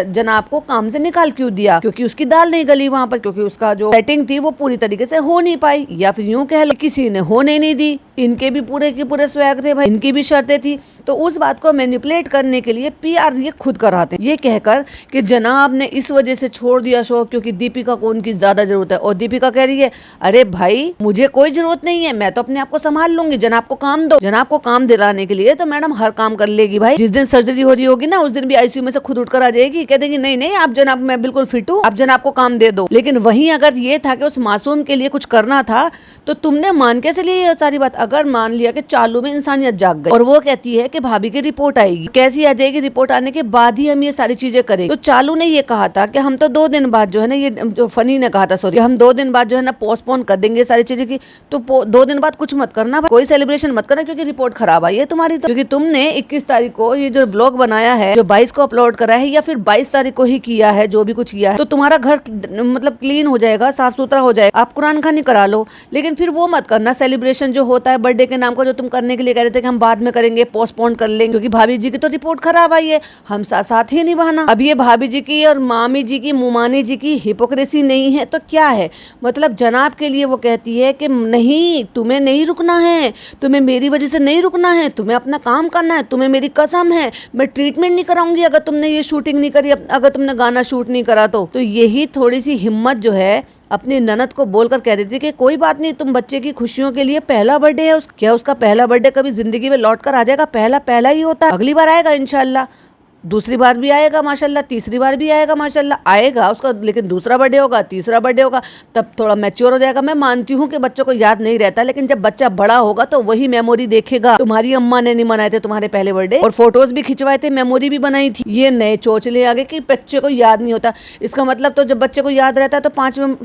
जनाब को काम से निकाल क्यों दिया, क्योंकि उसकी दाल नहीं गली वहां पर, क्योंकि उसका जो सेटिंग थी वो पूरी तरीके से हो नहीं पाई, या फिर यूं कह लो किसी ने होने नहीं दी। इनके भी पूरे के पूरे स्वैग थे भाई, इनकी भी शर्तें थी, तो उस बात को मैनिपुलेट करने के लिए PR ये खुद कराते ये कहकर कि जनाब ने इस वजह से छोड़ दिया शो क्योंकि दीपिका को उनकी ज्यादा जरूरत है। और दीपिका कह रही है अरे भाई मुझे कोई जरूरत नहीं है, मैं तो अपने आप को संभाल लूंगी, जनाब को काम दो। जनाब को काम दिलाने के लिए तो मैडम हर काम कर लेगी भाई, जिस दिन सर्जरी हो रही होगी ना उस दिन भी ICU में से खुद उठकर आ जाएगी, कह देगी नहीं नहीं आप जनाब मैं बिल्कुल फिट हूँ, आप जनाब को काम दे दो। लेकिन वहीं अगर ये था कि उस मासूम के लिए कुछ करना था तो तुमने मान कैसे लिया ये सारी बात। अगर मान लिया कि चालू में इंसानियत जाग गई और वो कहती है कि भाभी की रिपोर्ट आएगी, कैसी आ जाएगी, रिपोर्ट आने के बाद ही हम ये सारी चीजें करेंगे, तो चालू ने ये कहा था कि हम तो 2 दिन बाद जो है ने ये जो फनी ने कहा था, सॉरी, हम 2 दिन बाद जो है ना पोस्टपोन कर देंगे सारी चीजें की, तो 2 दिन बाद कुछ मत करना, कोई सेलिब्रेशन मत करना, क्योंकि रिपोर्ट खराब आई है तुम्हारी। तो क्योंकि तुमने 21 तारीख को ये जो व्लॉग बनाया है, जो 22 को अपलोड करा है, या फिर 22 तारीख को ही किया है, जो भी कुछ किया है, तो तुम्हारा घर मतलब क्लीन हो जाएगा, साफ सुथरा हो जाएगा, आप कुरान खानी करा लो। लेकिन फिर वो मत करना सेलिब्रेशन जो होता है बर्थडे के नाम का, जो तुम करने के लिए कह रहे थे कि हम बाद में करेंगे, पोस्टपोन कर लेंगे, क्योंकि भाभी जी की तो रिपोर्ट खराब आई है, हम साथ ही नहीं बहाना। अब ये भाभी जी की और मामी जी की, मुमानी जी की हिपोक्रेसी नहीं है तो क्या है? मतलब जनाब के लिए वो कहती है कि नहीं, तुम्हें नहीं रुकना है, तुम्हें मेरी वजह से नहीं रुकना है, तुम्हें अपना काम करना है, तुम्हें मेरी कसम है, मैं ट्रीटमेंट नहीं कराऊंगी अगर तुमने ये शूटिंग नहीं करी, अगर तुमने गाना शूट नहीं करा तो यही थोड़ी सी हिम्मत जो है अपनी ननद को बोलकर कह देती कि कोई बात नहीं, तुम बच्चे की खुशियों के लिए, पहला बर्थडे है, क्या उसका पहला बर्थडे कभी जिंदगी में लौट कर आ जाएगा? पहला ही होता है, अगली बार आएगा इंशाल्लाह, दूसरी बार भी आएगा माशाल्लाह, तीसरी बार भी आएगा माशाल्लाह, आएगा उसका, लेकिन दूसरा बर्थडे होगा, तीसरा बर्थडे होगा, तब थोड़ा मैच्योर हो जाएगा। मैं मानती हूँ कि बच्चों को याद नहीं रहता, लेकिन जब बच्चा बड़ा होगा तो वही मेमोरी देखेगा। तुम्हारी अम्मा ने नहीं मनाए थे तुम्हारे पहले बर्थडे, और फोटोज भी खिंचवाए थे, मेमोरी भी बनाई थी। ये नए चोचले आगे कि बच्चे को याद नहीं होता, इसका मतलब तो जब बच्चे को याद रहता है तो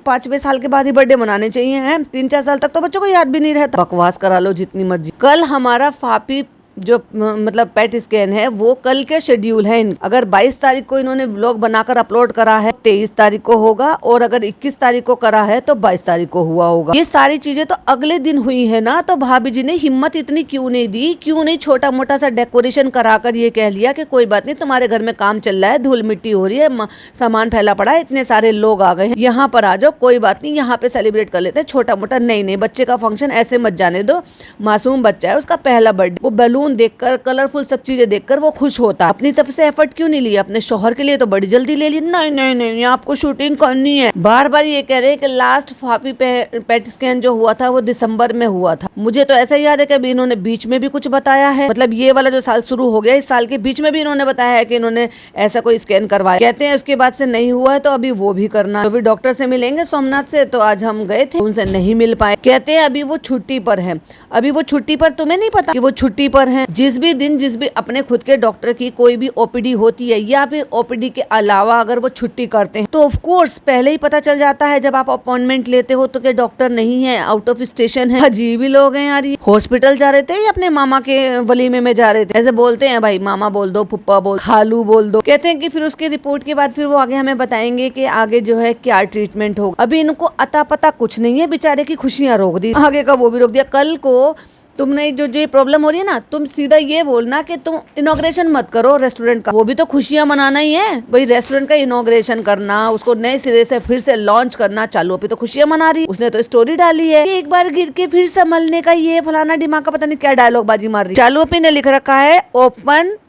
5वें साल के बाद ही बर्थडे मनाने चाहिए हैं। 3-4 साल तक तो बच्चों को याद भी नहीं रहता। बकवास करा लो जितनी मर्जी। कल हमारा फापी जो मतलब पेट स्कैन है वो कल के शेड्यूल है। अगर 22 तारीख को इन्होंने व्लॉग बनाकर अपलोड करा है, 23 तारीख को होगा, और अगर 21 तारीख को करा है तो 22 तारीख को हुआ होगा। ये सारी चीजें तो अगले दिन हुई है ना, तो भाभी जी ने हिम्मत इतनी क्यों नहीं दी? क्यों नहीं छोटा मोटा सा डेकोरेशन कराकर ये कह लिया कि कोई बात नहीं, तुम्हारे घर में काम चल रहा है, धूल मिट्टी हो रही है, सामान फैला पड़ा है, इतने सारे लोग आ गए हैं, यहाँ पर आ जाओ, कोई बात नहीं, यहाँ पे सेलिब्रेट कर लेते हैं छोटा मोटा। नहीं, बच्चे का फंक्शन ऐसे मत जाने दो, मासूम बच्चा है, उसका पहला बर्थडे, वो बैलून देखकर, कलरफुल सब चीजें देखकर वो खुश होता है। अपनी तरफ से एफर्ट क्यों नहीं लिया? अपने शौहर के लिए तो बड़ी जल्दी ले ली। नहीं, आपको शूटिंग करनी है। बार बार ये कह रहे हैं कि लास्ट फापी पेट स्कैन जो हुआ था वो दिसंबर में हुआ था। मुझे तो ऐसा याद है कि अभी इन्होंने बीच में भी कुछ बताया है, मतलब ये वाला जो साल शुरू हो गया, इस साल के बीच में भी इन्होंने बताया है कि इन्होंने ऐसा कोई स्कैन करवाया। कहते हैं उसके बाद से नहीं हुआ है तो अभी वो भी करना है। तो डॉक्टर से मिलेंगे सोमनाथ से, तो आज हम गए थे, उनसे नहीं मिल पाए। कहते हैं अभी वो छुट्टी पर है। अभी वो छुट्टी पर, तुम्हें नहीं पता कि वो छुट्टी पर है? जिस भी अपने खुद के डॉक्टर की कोई भी ओपीडी होती है, या फिर ओपीडी के अलावा अगर वो छुट्टी करते हैं, तो ऑफ कोर्स पहले ही पता चल जाता है जब आप अपॉइंटमेंट लेते हो तो कि डॉक्टर नहीं है, आउट ऑफ स्टेशन है। अजीब ही लोग हैं यार। ये हॉस्पिटल जा रहे थे या अपने मामा के वलीमे में जा रहे थे? ऐसे बोलते हैं भाई, मामा बोल दो, फुप्पा बोल, खालू बोल दो। कहते हैं कि फिर उसके रिपोर्ट के बाद फिर वो आगे हमें बताएंगे कि आगे जो है क्या ट्रीटमेंट होगा। अभी इनको अता पता कुछ नहीं है, बेचारे की खुशियां रोक दी, आगे का वो भी रोक दिया। कल को तुमने जो प्रॉब्लम हो रही है ना, तुम सीधा ये बोलना कि तुम इनॉग्रेशन मत करो रेस्टोरेंट का, वो भी तो खुशियां मनाना ही है भाई। रेस्टोरेंट का इनॉग्रेशन करना, उसको नए सिरे से फिर से लॉन्च करना, चालू पे तो खुशियां मना रही है। उसने तो स्टोरी डाली है, एक बार गिर के फिर संभलने का, ये फलाना दिमाग का पता नहीं क्या डायलॉग बाजी मार रही। चालू पे ने लिख रखा है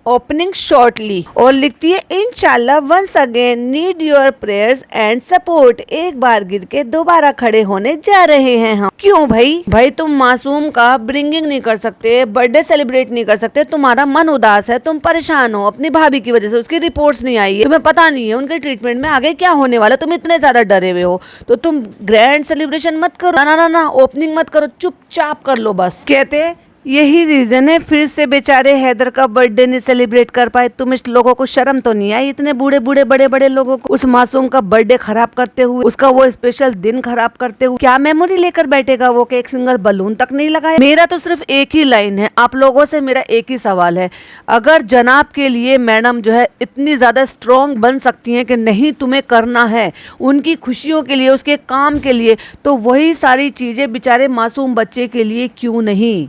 ओपनिंग शॉर्टली, और लिखती है इंशाल्लाह once again need your prayers and support. एक बार गिर के दोबारा खड़े होने जा रहे हैं हम। क्यों भाई तुम मासूम का ब्रिंगिंग नहीं कर सकते, बर्थडे सेलिब्रेट नहीं कर सकते, तुम्हारा मन उदास है, तुम परेशान हो अपनी भाभी की वजह से, उसकी रिपोर्ट्स नहीं आई है, तुम्हें पता नहीं है उनके ट्रीटमेंट में आगे क्या होने वाला, तुम इतने ज्यादा डरे हुए हो, तो तुम ग्रैंड सेलिब्रेशन मत करो, ना ओपनिंग मत करो, चुपचाप कर लो बस। कहते यही रीजन है फिर से बेचारे हैदर का बर्थडे नहीं सेलिब्रेट कर पाए। तुम इस लोगों को शर्म तो नहीं आई? इतने बूढ़े बड़े लोगों को उस मासूम का बर्थडे खराब करते हुए, उसका वो स्पेशल दिन खराब करते हुए। क्या मेमोरी लेकर बैठेगा वो कि एक सिंगल बलून तक नहीं लगाया? मेरा तो सिर्फ एक ही लाइन है, आप लोगों से मेरा एक ही सवाल है, अगर जनाब के लिए मैडम जो है इतनी ज्यादा स्ट्रॉन्ग बन सकती हैं कि नहीं तुम्हें करना है उनकी खुशियों के लिए, उसके काम के लिए, तो वही सारी चीजें बेचारे मासूम बच्चे के लिए क्यों नहीं?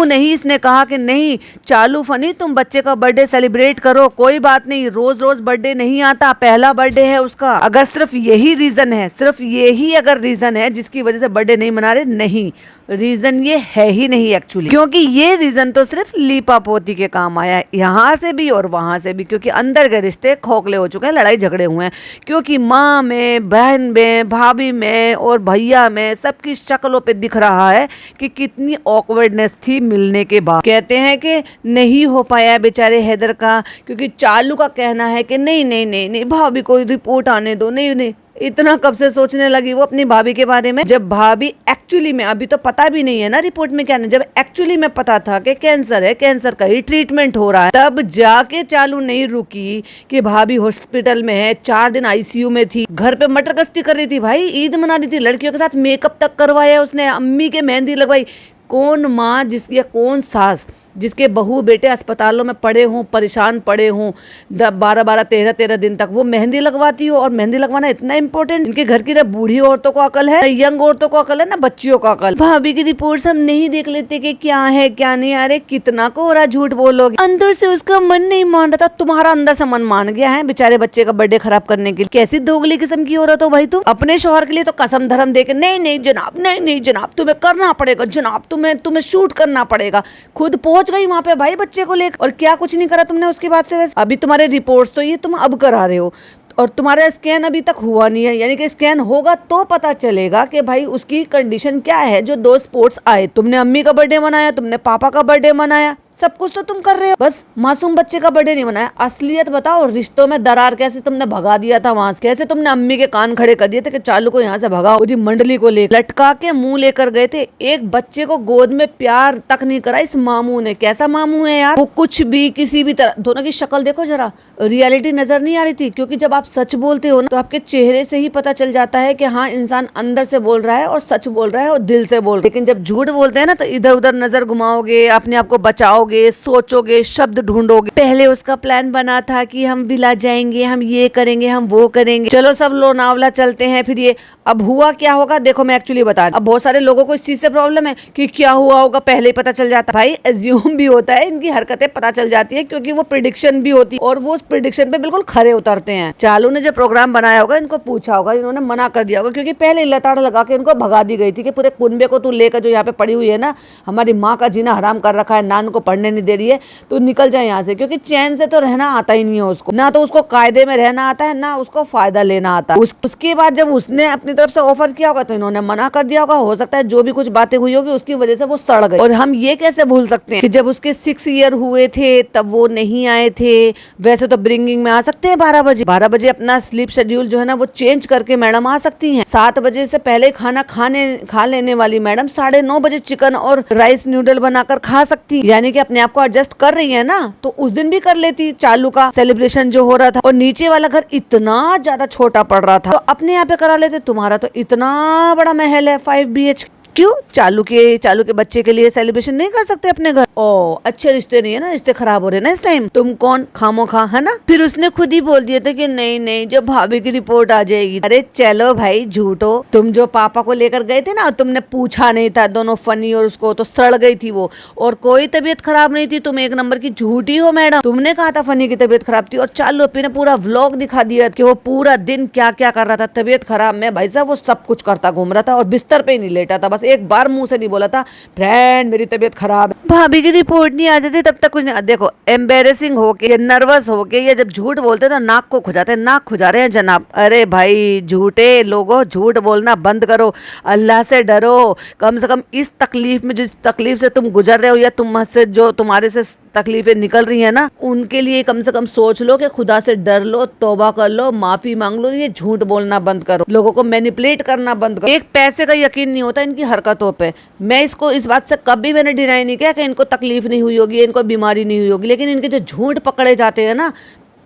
इसने कहा कि नहीं चालू फनी, तुम बच्चे का बर्थडे सेलिब्रेट करो, कोई बात नहीं, रोज बर्थडे नहीं आता, पहला बर्थडे है उसका। अगर सिर्फ यही रीजन है, सिर्फ यही अगर रीजन है जिसकी वजह से बर्थडे नहीं मना रहे, नहीं, रीजन ये है ही नहीं एक्चुअली, क्योंकि ये रीजन तो सिर्फ लीपा पोती के काम आया है, यहाँ से भी और वहां से भी, क्योंकि अंदर के रिश्ते खोखले हो चुके हैं, लड़ाई झगड़े हुए हैं, क्योंकि माँ में, बहन में, भाभी में और भैया में सबकी शक्लों पे दिख रहा है कि कितनी ऑकवर्डनेस थी मिलने के बाद। कहते हैं कि नहीं हो पाया बेचारे हैदर का, क्योंकि चालू का कहना है कि नहीं भाभी को रिपोर्ट आने दो, नहीं इतना कब से सोचने लगी वो अपनी भाभी के बारे में, जब भाभी एक्चुअली में, अभी तो पता भी नहीं है ना रिपोर्ट में क्या नहीं, जब एक्चुअली में पता था कि कैंसर है, कैंसर का ही ट्रीटमेंट हो रहा है, तब जाके चालू नहीं रुकी कि भाभी हॉस्पिटल में है, 4 दिन आईसीयू में थी, घर पे मटर गश्ती कर रही थी भाई, ईद मना रही थी, लड़कियों के साथ मेकअप तक करवाया उसने, अम्मी के मेहंदी लगवाई। कौन माँ जिसकी, या कौन सास जिसके बहू बेटे अस्पतालों में पड़े हों, परेशान पड़े हों 12-12, 13-13 दिन तक, वो मेहंदी लगवाती हो। और मेहंदी लगवाना इतना इंपॉर्टेंट, इनके घर की ना बूढ़ी औरतों को अकल है, ना यंग औरतों को अकल है, ना बच्चियों को अकल। भाभी की रिपोर्ट्स हम नहीं देख लेते कि क्या है क्या नहीं। अरे कितना कोरा झूठ बोलोगे, अंदर से उसका मन नहीं मान रहा था, तुम्हारा अंदर से मन मान गया है बेचारे बच्चे का बर्थडे खराब करने के लिए। कैसी दोगली किस्म की औरत हो भाई तुम, अपने शौहर के लिए तो कसम धर्म दे के नहीं नहीं जनाब, नहीं नहीं जनाब, तुम्हें करना पड़ेगा जनाब, तुम्हें शूट करना पड़ेगा। खुद पहुंच गई वहां पे भाई बच्चे को लेकर, और क्या कुछ नहीं करा तुमने उसके बाद से। वैसे अभी तुम्हारे रिपोर्ट्स तो ये तुम अब करा रहे हो, और तुम्हारा स्कैन अभी तक हुआ नहीं है, यानी कि स्कैन होगा तो पता चलेगा कि भाई उसकी कंडीशन क्या है। जो 2 स्पोर्ट्स आए, तुमने अम्मी का बर्थडे मनाया, तुमने पापा का बर्थडे मनाया, सब कुछ तो तुम कर रहे हो, बस मासूम बच्चे का बर्थडे नहीं मनाया। असलियत बताओ, रिश्तों में दरार कैसे तुमने भगा दिया था वहां से, कैसे तुमने अम्मी के कान खड़े कर दिए थे कि चालू को यहाँ से भगाओ। पूरी मंडली को लेकर लटका के मुंह लेकर गए थे, एक बच्चे को गोद में प्यार तक नहीं करा इस मामू ने। कैसा मामू है यार वो, कुछ भी किसी भी तरह। दोनों की शक्ल देखो जरा, रियलिटी नजर नहीं आ रही थी, क्योंकि जब आप सच बोलते हो ना तो आपके चेहरे से ही पता चल जाता है कि हाँ इंसान अंदर से बोल रहा है और सच बोल रहा है और दिल से बोल रहा है। लेकिन जब झूठ बोलते हैं ना तो इधर उधर नजर घुमाओगे, अपने आप को बचाओगे, सोचोगे, शब्द ढूंढोगे। पहले उसका प्लान बना था कि हम विला जाएंगे, हम ये करेंगे, हम वो करेंगे, चलो सब लोनावला चलते हैं, फिर ये अब हुआ क्या होगा देखो मैं एक्चुअली बता। अब बहुत सारे लोगों को इस चीज से प्रॉब्लम है कि क्या हुआ होगा पहले ही पता चल जाता। भाई एज्यूम भी होता है, इनकी हरकतें पता चल जाती है, क्योंकि वो प्रिडिक्शन भी होती है और वो उस प्रिडिक्शन पे बिल्कुल खरे उतरते हैं। चालू ने जब प्रोग्राम बनाया होगा, इनको पूछा होगा, इन्होंने मना कर दिया होगा, क्योंकि पहले लताड़ लगा के इनको भगा दी गई थी कि पूरे कुनबे को तू लेकर जो यहाँ पे पड़ी हुई है ना, हमारी माँ का जीना हराम कर रखा है, नान को पढ़ने नहीं दे रही है, तो निकल जाए यहाँ से। क्योंकि चैन से तो रहना आता ही नहीं है उसको, ना तो उसको कायदे में रहना आता है, ना उसको फायदा लेना आता है। उसके बाद जब उसने अपनी तरफ से ऑफर किया होगा तो इन्होंने मना कर दिया होगा। हो सकता है जो भी कुछ बातें हुई होगी उसकी वजह से वो सड़ गए। और हम ये कैसे भूल सकते हैं कि जब उसके 6 ईयर हुए थे तब वो नहीं आए थे। वैसे तो ब्रिंगिंग में आ सकते हैं 12 बजे, 12 बजे अपना स्लीप शेड्यूल जो है ना वो चेंज करके मैडम आ सकती हैं। 7 बजे से पहले खाना खा लेने वाली मैडम 9:30 बजे चिकन और राइस नूडल बनाकर खा सकती, यानी कि अपने आप को एडजस्ट कर रही है ना। तो उस दिन भी कर लेती, चालू का सेलिब्रेशन जो हो रहा था, और नीचे वाला घर इतना ज्यादा छोटा पड़ रहा था तो अपने यहाँ पे करा लेते। तुम्हारा तो इतना बड़ा महल है 5 BH, क्यों चालू के बच्चे के लिए सेलिब्रेशन नहीं कर सकते अपने घर? ओ अच्छे रिश्ते नहीं है ना, रिश्ते खराब हो रहे ना इस टाइम। तुम कौन खामोखा, है ना। फिर उसने खुद ही बोल दिया था कि नहीं नहीं जब भाभी की रिपोर्ट आ जाएगी। अरे चलो भाई झूठो, तुम जो पापा को लेकर गए थे ना, तुमने पूछा नहीं था, दोनों फनी और उसको तो सड़ गई थी वो, और कोई तबीयत खराब नहीं थी। तुम 1 नंबर की झूठी हो मैडम। तुमने कहा था फनी की तबीयत खराब थी, और चालू अपने पूरा व्लॉग दिखा दिया कि वो पूरा दिन क्या क्या कर रहा था। तबीयत खराब में भाई साहब वो सब कुछ करता घूम रहा था और बिस्तर पे ही नहीं लेटा था, बस एक बार मुंह से नहीं बोला था फ्रेंड मेरी तबीयत खराब है। भाभी की रिपोर्ट नहीं आ जाती तब तक कुछ नहीं। देखो एम्बेरेसिंग होके या नर्वस होके या जब झूठ बोलते ना नाक को खुजाते हैं, नाक खुजा रहे हैं जनाब। अरे भाई झूठे लोगों, झूठ बोलना बंद करो, अल्लाह से डरो। कम से कम इस तकलीफ में, जिस तकलीफ से तुम गुजर रहे हो या तुमसे जो तुम्हारे से तकलीफें निकल रही है ना, उनके लिए कम से कम सोच लो कि खुदा से डर लो, तौबा कर लो, माफी मांग लो। ये झूठ बोलना बंद करो, लोगों को मैनिपुलेट करना बंद करो। एक पैसे का यकीन नहीं होता इनकी हरकतों पे। मैं इसको इस बात से कभी मैंने डिनाई नहीं किया कि इनको तकलीफ नहीं हुई होगी, इनको बीमारी नहीं हुई होगी, लेकिन इनके जो झूठ पकड़े जाते हैं ना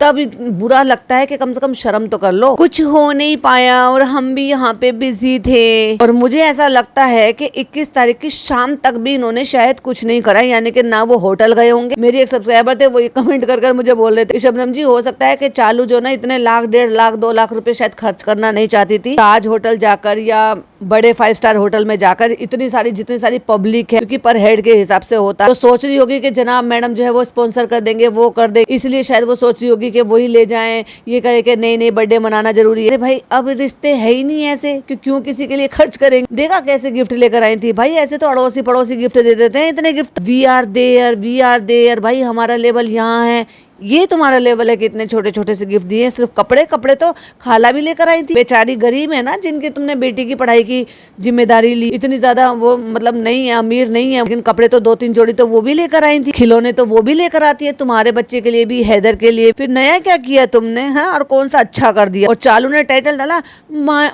तब बुरा लगता है कि कम से कम शर्म तो कर लो। कुछ हो नहीं पाया और हम भी यहाँ पे बिजी थे, और मुझे ऐसा लगता है कि 21 तारीख की शाम तक भी इन्होंने शायद कुछ नहीं करा, यानी कि ना वो होटल गए होंगे। मेरी एक सब्सक्राइबर थे, वो ये कमेंट कर मुझे बोल रहे थे शबनम जी हो सकता है कि चालू जो ना इतने लाख 1.5 लाख 2 लाख रुपए शायद खर्च करना नहीं चाहती थी ताज होटल जाकर या बड़े 5 स्टार होटल में जाकर। जितनी सारी पब्लिक है, क्योंकि पर हेड के हिसाब से होता है, तो सोच रही होगी कि जनाब मैडम जो है वो स्पॉन्सर कर देंगे, वो कर दे, इसलिए शायद वो सोच रही होगी कि वही ले जाएं, ये करे कि नहीं बर्थडे मनाना जरूरी है। अरे भाई अब रिश्ते है ही नहीं ऐसे कि क्यों किसी के लिए खर्च करेंगे। देखा कैसे गिफ्ट लेकर आई थी भाई, ऐसे तो अड़ोसी पड़ोसी गिफ्ट दे देते हैं, इतने गिफ्ट। वी आर देयर भाई, हमारा लेवल यहाँ है, ये तुम्हारा लेवल है कि इतने छोटे छोटे से गिफ्ट दिए। सिर्फ कपड़े कपड़े तो खाला भी लेकर आई थी, बेचारी गरीब है ना, जिनकी तुमने बेटी की पढ़ाई की जिम्मेदारी ली। इतनी ज्यादा वो मतलब नहीं है, अमीर नहीं है, लेकिन कपड़े तो 2-3 जोड़ी तो वो भी लेकर आई थी, खिलौने तो वो भी लेकर आती है तुम्हारे बच्चे के लिए भी, हैदर के लिए। फिर नया क्या किया तुमने, हाँ, और कौन सा अच्छा कर दिया। और चालू ने टाइटल डाला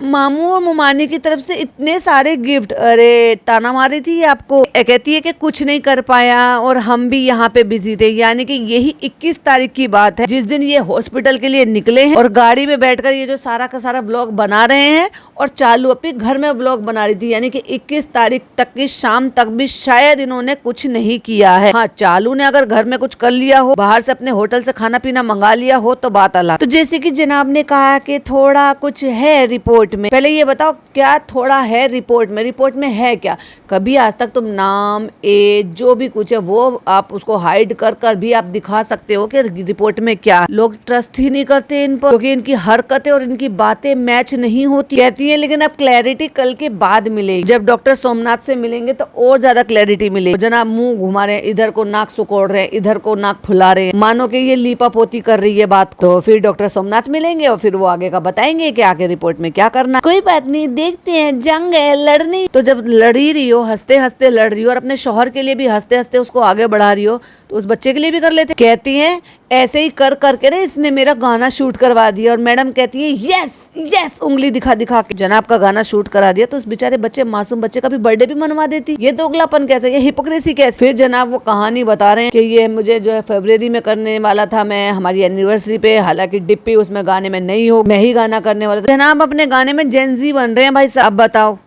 मामू और मुमानी की तरफ से इतने सारे गिफ्ट। अरे ताना मारी थी आपको। कहती है कि कुछ नहीं कर पाया और हम भी यहाँ पे बिजी थे। यानी कि यही 21 तारीख की बात है, जिस दिन ये हॉस्पिटल के लिए निकले हैं और गाड़ी में बैठकर ये जो सारा का सारा व्लॉग बना रहे हैं, और चालू अपने घर में व्लॉग बना रही थी। यानी कि 21 तारीख तक की शाम तक भी शायद इन्होंने कुछ नहीं किया है। हाँ, चालू ने अगर घर में कुछ कर लिया हो, बाहर से अपने होटल से खाना पीना मंगा लिया हो तो बात अलग। तो जैसे कि जनाब ने कहा कि थोड़ा कुछ है रिपोर्ट में, पहले ये बताओ क्या थोड़ा है रिपोर्ट में? रिपोर्ट में है क्या? कभी आज तक तुम नाम, एज, जो भी कुछ है वो आप उसको हाइड कर कर भी आप दिखा सकते हो कि रिपोर्ट में क्या। लोग ट्रस्ट ही नहीं करते इन पर, क्योंकि इनकी हरकतें और इनकी बातें मैच नहीं होती कहती है। लेकिन अब क्लैरिटी कल के बाद मिलेगी, जब डॉक्टर सोमनाथ से मिलेंगे तो और ज्यादा क्लैरिटी मिलेगी। जनाब मुंह घुमा रहे हैं, इधर को नाक सुकोड़ रहे हैं, इधर को नाक फुला रहे हैं, मानो कि ये लीपा पोती कर रही है बात को। तो फिर डॉक्टर सोमनाथ मिलेंगे और फिर वो आगे का बताएंगे कि आगे रिपोर्ट में क्या करना। कोई बात नहीं, देखते हैं, जंग है, लड़नी। तो जब लड़ ही रही हो, हंसते हंसते लड़ रही हो, और अपने शौहर के लिए भी हंसते हंसते उसको आगे बढ़ा रही हो, तो उस बच्चे के लिए भी कर लेते। कहती है ऐसे ही कर करके ना इसने मेरा गाना शूट करवा दिया। और मैडम कहती है यस यस, उंगली दिखा दिखा के जनाब का गाना शूट करा दिया। तो उस बेचारे बच्चे, मासूम बच्चे का भी बर्थडे भी मनवा देती। ये दोगलापन कैसे, ये हिपोक्रेसी कैसे? फिर जनाब वो कहानी बता रहे हैं कि ये मुझे जो है फरवरी में करने वाला था, मैं हमारी एनिवर्सरी पे, हालांकि डिप्पी उसमें गाने में नहीं हो, मैं ही गाना करने वाला था। जनाब अपने गाने में जेंजी बन रहे हैं भाई साहब। बताओ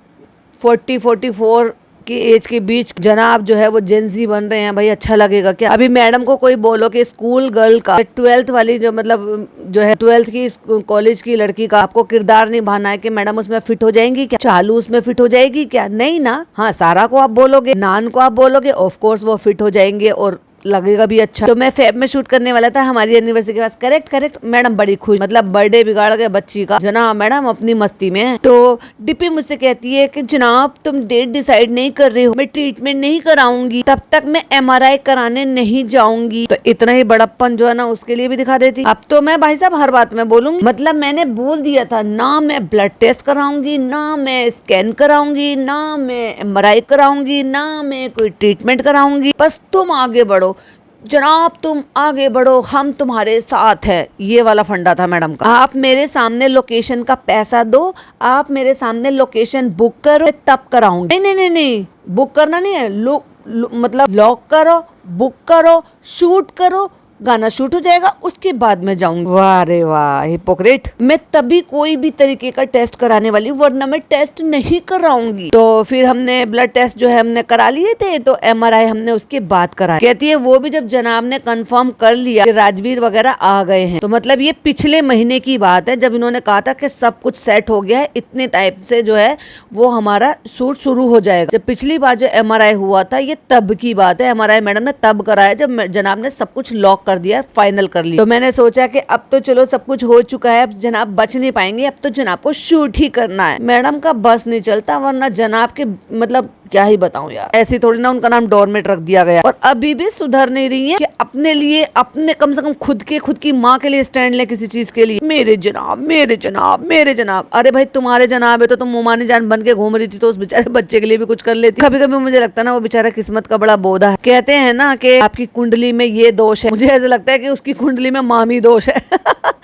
40-44 की एज के बीच जनाब जो है वो जेंजी बन रहे हैं भाई, अच्छा लगेगा क्या? अभी मैडम को कोई बोलो कि स्कूल गर्ल का, 12th वाली जो मतलब जो है 12th की कॉलेज की लड़की का आपको किरदार निभाना है, कि मैडम उसमें फिट हो जाएंगी क्या? चालू उसमें फिट हो जाएगी क्या? नहीं ना। हाँ, सारा को आप बोलोगे, नान को आप बोलोगे, ऑफ कोर्स वो फिट हो जाएंगे और लगेगा भी अच्छा। तो मैं फेब में शूट करने वाला था हमारी एनिवर्सरी के पास। Correct correct. मैडम बड़ी खुश, मतलब बर्थडे बिगाड़ गया बच्ची का। जनाब मैडम अपनी मस्ती में है। तो डिप्पी मुझसे कहती है कि जनाब तुम डेट डिसाइड नहीं कर रहे हो, मैं ट्रीटमेंट नहीं कराऊंगी, तब तक मैं MRI कराने नहीं जाऊंगी। तो इतना ही बड़प्पन जो है ना उसके लिए भी दिखा देती। अब तो मैं भाई साहब हर बात में बोलूंगी, मतलब मैंने बोल दिया था ना, मैं ब्लड टेस्ट कराऊंगी, ना मैं स्कैन कराऊंगी, ना मैं MRI कराऊंगी, ना मैं कोई ट्रीटमेंट कराऊंगी, बस तुम आगे बढ़ो जनाब, तुम आगे बढ़ो, हम तुम्हारे साथ है। ये वाला फंडा था मैडम का। आप मेरे सामने लोकेशन का पैसा दो, आप मेरे सामने लोकेशन बुक करो, तब कराऊंगी। नहीं नहीं नहीं, बुक करना नहीं है, मतलब लॉक करो, बुक करो, शूट करो, गाना शूट हो जाएगा, उसके बाद मैं जाऊंगी। वाह रे वाह, हिपोक्रेट। मैं तभी कोई भी तरीके का टेस्ट कराने वाली, वरना मैं टेस्ट नहीं कराऊंगी। तो फिर हमने ब्लड टेस्ट जो है हमने करा लिए थे, तो MRI हमने उसके बाद कराया। कहती है वो भी जब जनाब ने कंफर्म कर लिया कि राजवीर वगैरह आ गए हैं, तो मतलब ये पिछले महीने की बात है, जब इन्होंने कहा था कि सब कुछ सेट हो गया है, इतने टाइप से जो है वो हमारा शूट शुरू हो जाएगा। जब पिछली बार जो MRI हुआ था, ये तब की बात है। MRI मैडम ने तब कराया जब जनाब ने सब कुछ लॉक कर दिया, फाइनल कर लिया। तो मैंने सोचा कि अब तो चलो सब कुछ हो चुका है, अब जनाब बच नहीं पाएंगे, अब तो जनाब को शूट ही करना है। मैडम का बस नहीं चलता, वरना जनाब के मतलब क्या ही बताऊं यार, ऐसी थोड़ी ना उनका नाम डोरमेट रख दिया गया। और अभी भी सुधर नहीं रही है कि अपने लिए, अपने कम से कम खुद की माँ के लिए स्टैंड ले किसी चीज के लिए। मेरे जनाब, मेरे जनाब, मेरे जनाब। अरे भाई तुम्हारे जनाब है तो तुम मुमानी जान बन के घूम रही थी, तो उस बेचारे बच्चे के लिए भी कुछ कर लेती। कभी कभी मुझे लगता है ना वो बेचारा किस्मत का बड़ा बोधा है। कहते हैं ना कि आपकी कुंडली में ये दोष है, मुझे ऐसा लगता है कि उसकी कुंडली में मामी दोष है।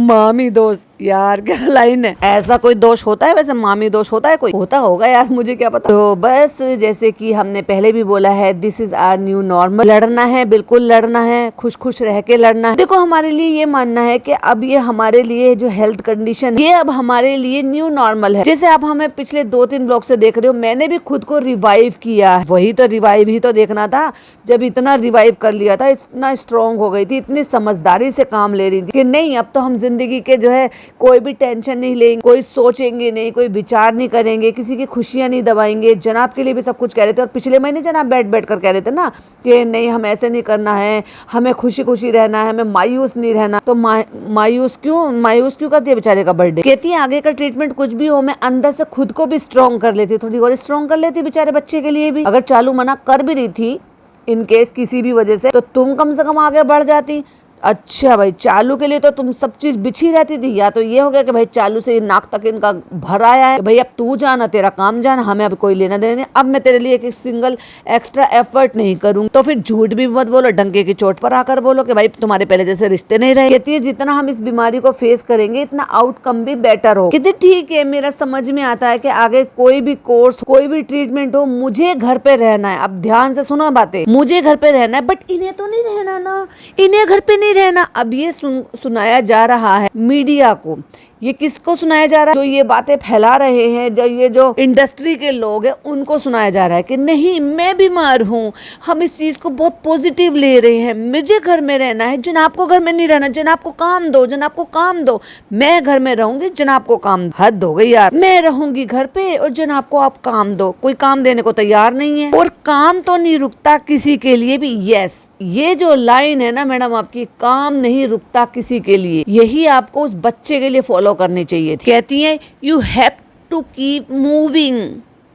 मामी दोष, यार क्या लाइन है। ऐसा कोई दोष होता है वैसे? मामी दोष होता है? कोई होता होगा यार, मुझे क्या पता। तो बस जैसे कि हमने पहले भी बोला है, this is our new normal. लड़ना है, बिल्कुल लड़ना है, खुश खुश रह के लड़ना है। देखो हमारे लिए ये मानना है कि अब ये हमारे लिए जो हेल्थ कंडीशन, ये अब हमारे लिए न्यू नॉर्मल है। जैसे आप हमें पिछले 2-3 ब्लॉग से देख रहे हो, मैंने भी खुद को रिवाइव किया है। वही तो रिवाइव ही तो देखना था। जब इतना रिवाइव कर लिया था, इतना स्ट्रॉन्ग हो गई थी, इतनी समझदारी से काम ले रही थी कि नहीं अब तो हम जिंदगी के जो है कोई भी टेंशन नहीं लेंगे, कोई सोचेंगे नहीं, कोई विचार नहीं करेंगे, किसी की खुशियां नहीं दबाएंगे। जनाब के लिए भी सब कुछ कह रहे थे, और पिछले महीने जनाब बैठ कर कह रहे थे ना कि नहीं हम ऐसे नहीं करना है, हमें खुशी खुशी रहना है, हमें मायूस नहीं रहना। तो मायूस क्यों कर दिया बेचारे का बर्थडे। कहती है आगे का ट्रीटमेंट कुछ भी हो, मैं अंदर से खुद को भी स्ट्रॉन्ग कर लेती, थोड़ी और स्ट्रॉन्ग कर लेती बेचारे बच्चे के लिए भी। अगर चालू मना कर भी रही थी इन केस किसी भी वजह से, तो तुम कम से कम आगे बढ़ जाती। अच्छा भाई, चालू के लिए तो तुम सब चीज बिछी रहती थी, या तो ये हो गया कि भाई चालू से नाक तक इनका भर आया है, भाई अब तू जाना, तेरा काम जाना, हमें अब कोई लेना देना नहीं, अब मैं तेरे लिए एक सिंगल एक्स्ट्रा एफर्ट नहीं करूँ। तो फिर झूठ भी मत बोलो, डंके की चोट पर आकर बोलो कि भाई तुम्हारे पहले जैसे रिश्ते नहीं रहे। कहती है जितना हम इस बीमारी को फेस करेंगे इतना आउटकम भी बेटर हो। कहती ठीक है, मेरा समझ में आता है कि आगे कोई भी कोर्स, कोई भी ट्रीटमेंट हो, मुझे घर पे रहना है। अब ध्यान से सुनो बातें, मुझे घर पे रहना है, बट इन्हें तो नहीं रहना ना, इन्हें घर पे नहीं रहना। अब ये सुनाया जा रहा है मीडिया को, ये किसको सुनाया जा रहा है? जो ये बातें फैला रहे हैं, जो इंडस्ट्री के लोग हैं, उनको सुनाया जा रहा है कि नहीं मैं बीमार हूँ, हम इस चीज को बहुत पॉजिटिव ले रहे हैं, मुझे घर में रहना है, जनाब को घर में नहीं रहना, जनाब को काम दो, जनाब को काम दो, मैं घर में रहूंगी, जनाब को काम। हद हो गई यार, मैं रहूंगी घर पे और जनाब को आप काम दो। कोई काम देने को तैयार नहीं है, और काम तो नहीं रुकता किसी के लिए भी। यस, ये जो लाइन है ना मैडम आपकी, काम नहीं रुकता किसी के लिए, यही आपको उस बच्चे के लिए फॉलो करनी चाहिए। कहती हैं you have to keep moving,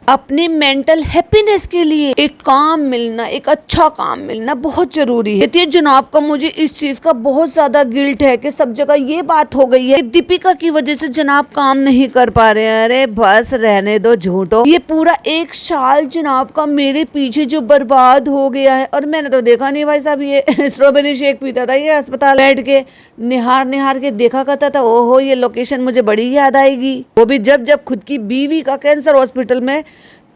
अपने मेंटल हैप्पीनेस के लिए एक काम मिलना, एक अच्छा काम मिलना बहुत जरूरी है। कहती है जनाब का मुझे इस चीज का बहुत ज्यादा गिल्ट है कि सब जगह ये बात हो गई है कि दीपिका की वजह से जनाब काम नहीं कर पा रहे हैं। अरे बस रहने दो झूठो, ये पूरा 1 साल जनाब का मेरे पीछे जो बर्बाद हो गया है, और मैंने तो देखा नहीं भाई साहब, ये स्ट्रॉबेरी शेक पीता था ये अस्पताल बैठ के, निहार के देखा करता था। ओहो, ये लोकेशन मुझे बड़ी याद आएगी, वो भी जब खुद की बीवी का कैंसर हॉस्पिटल में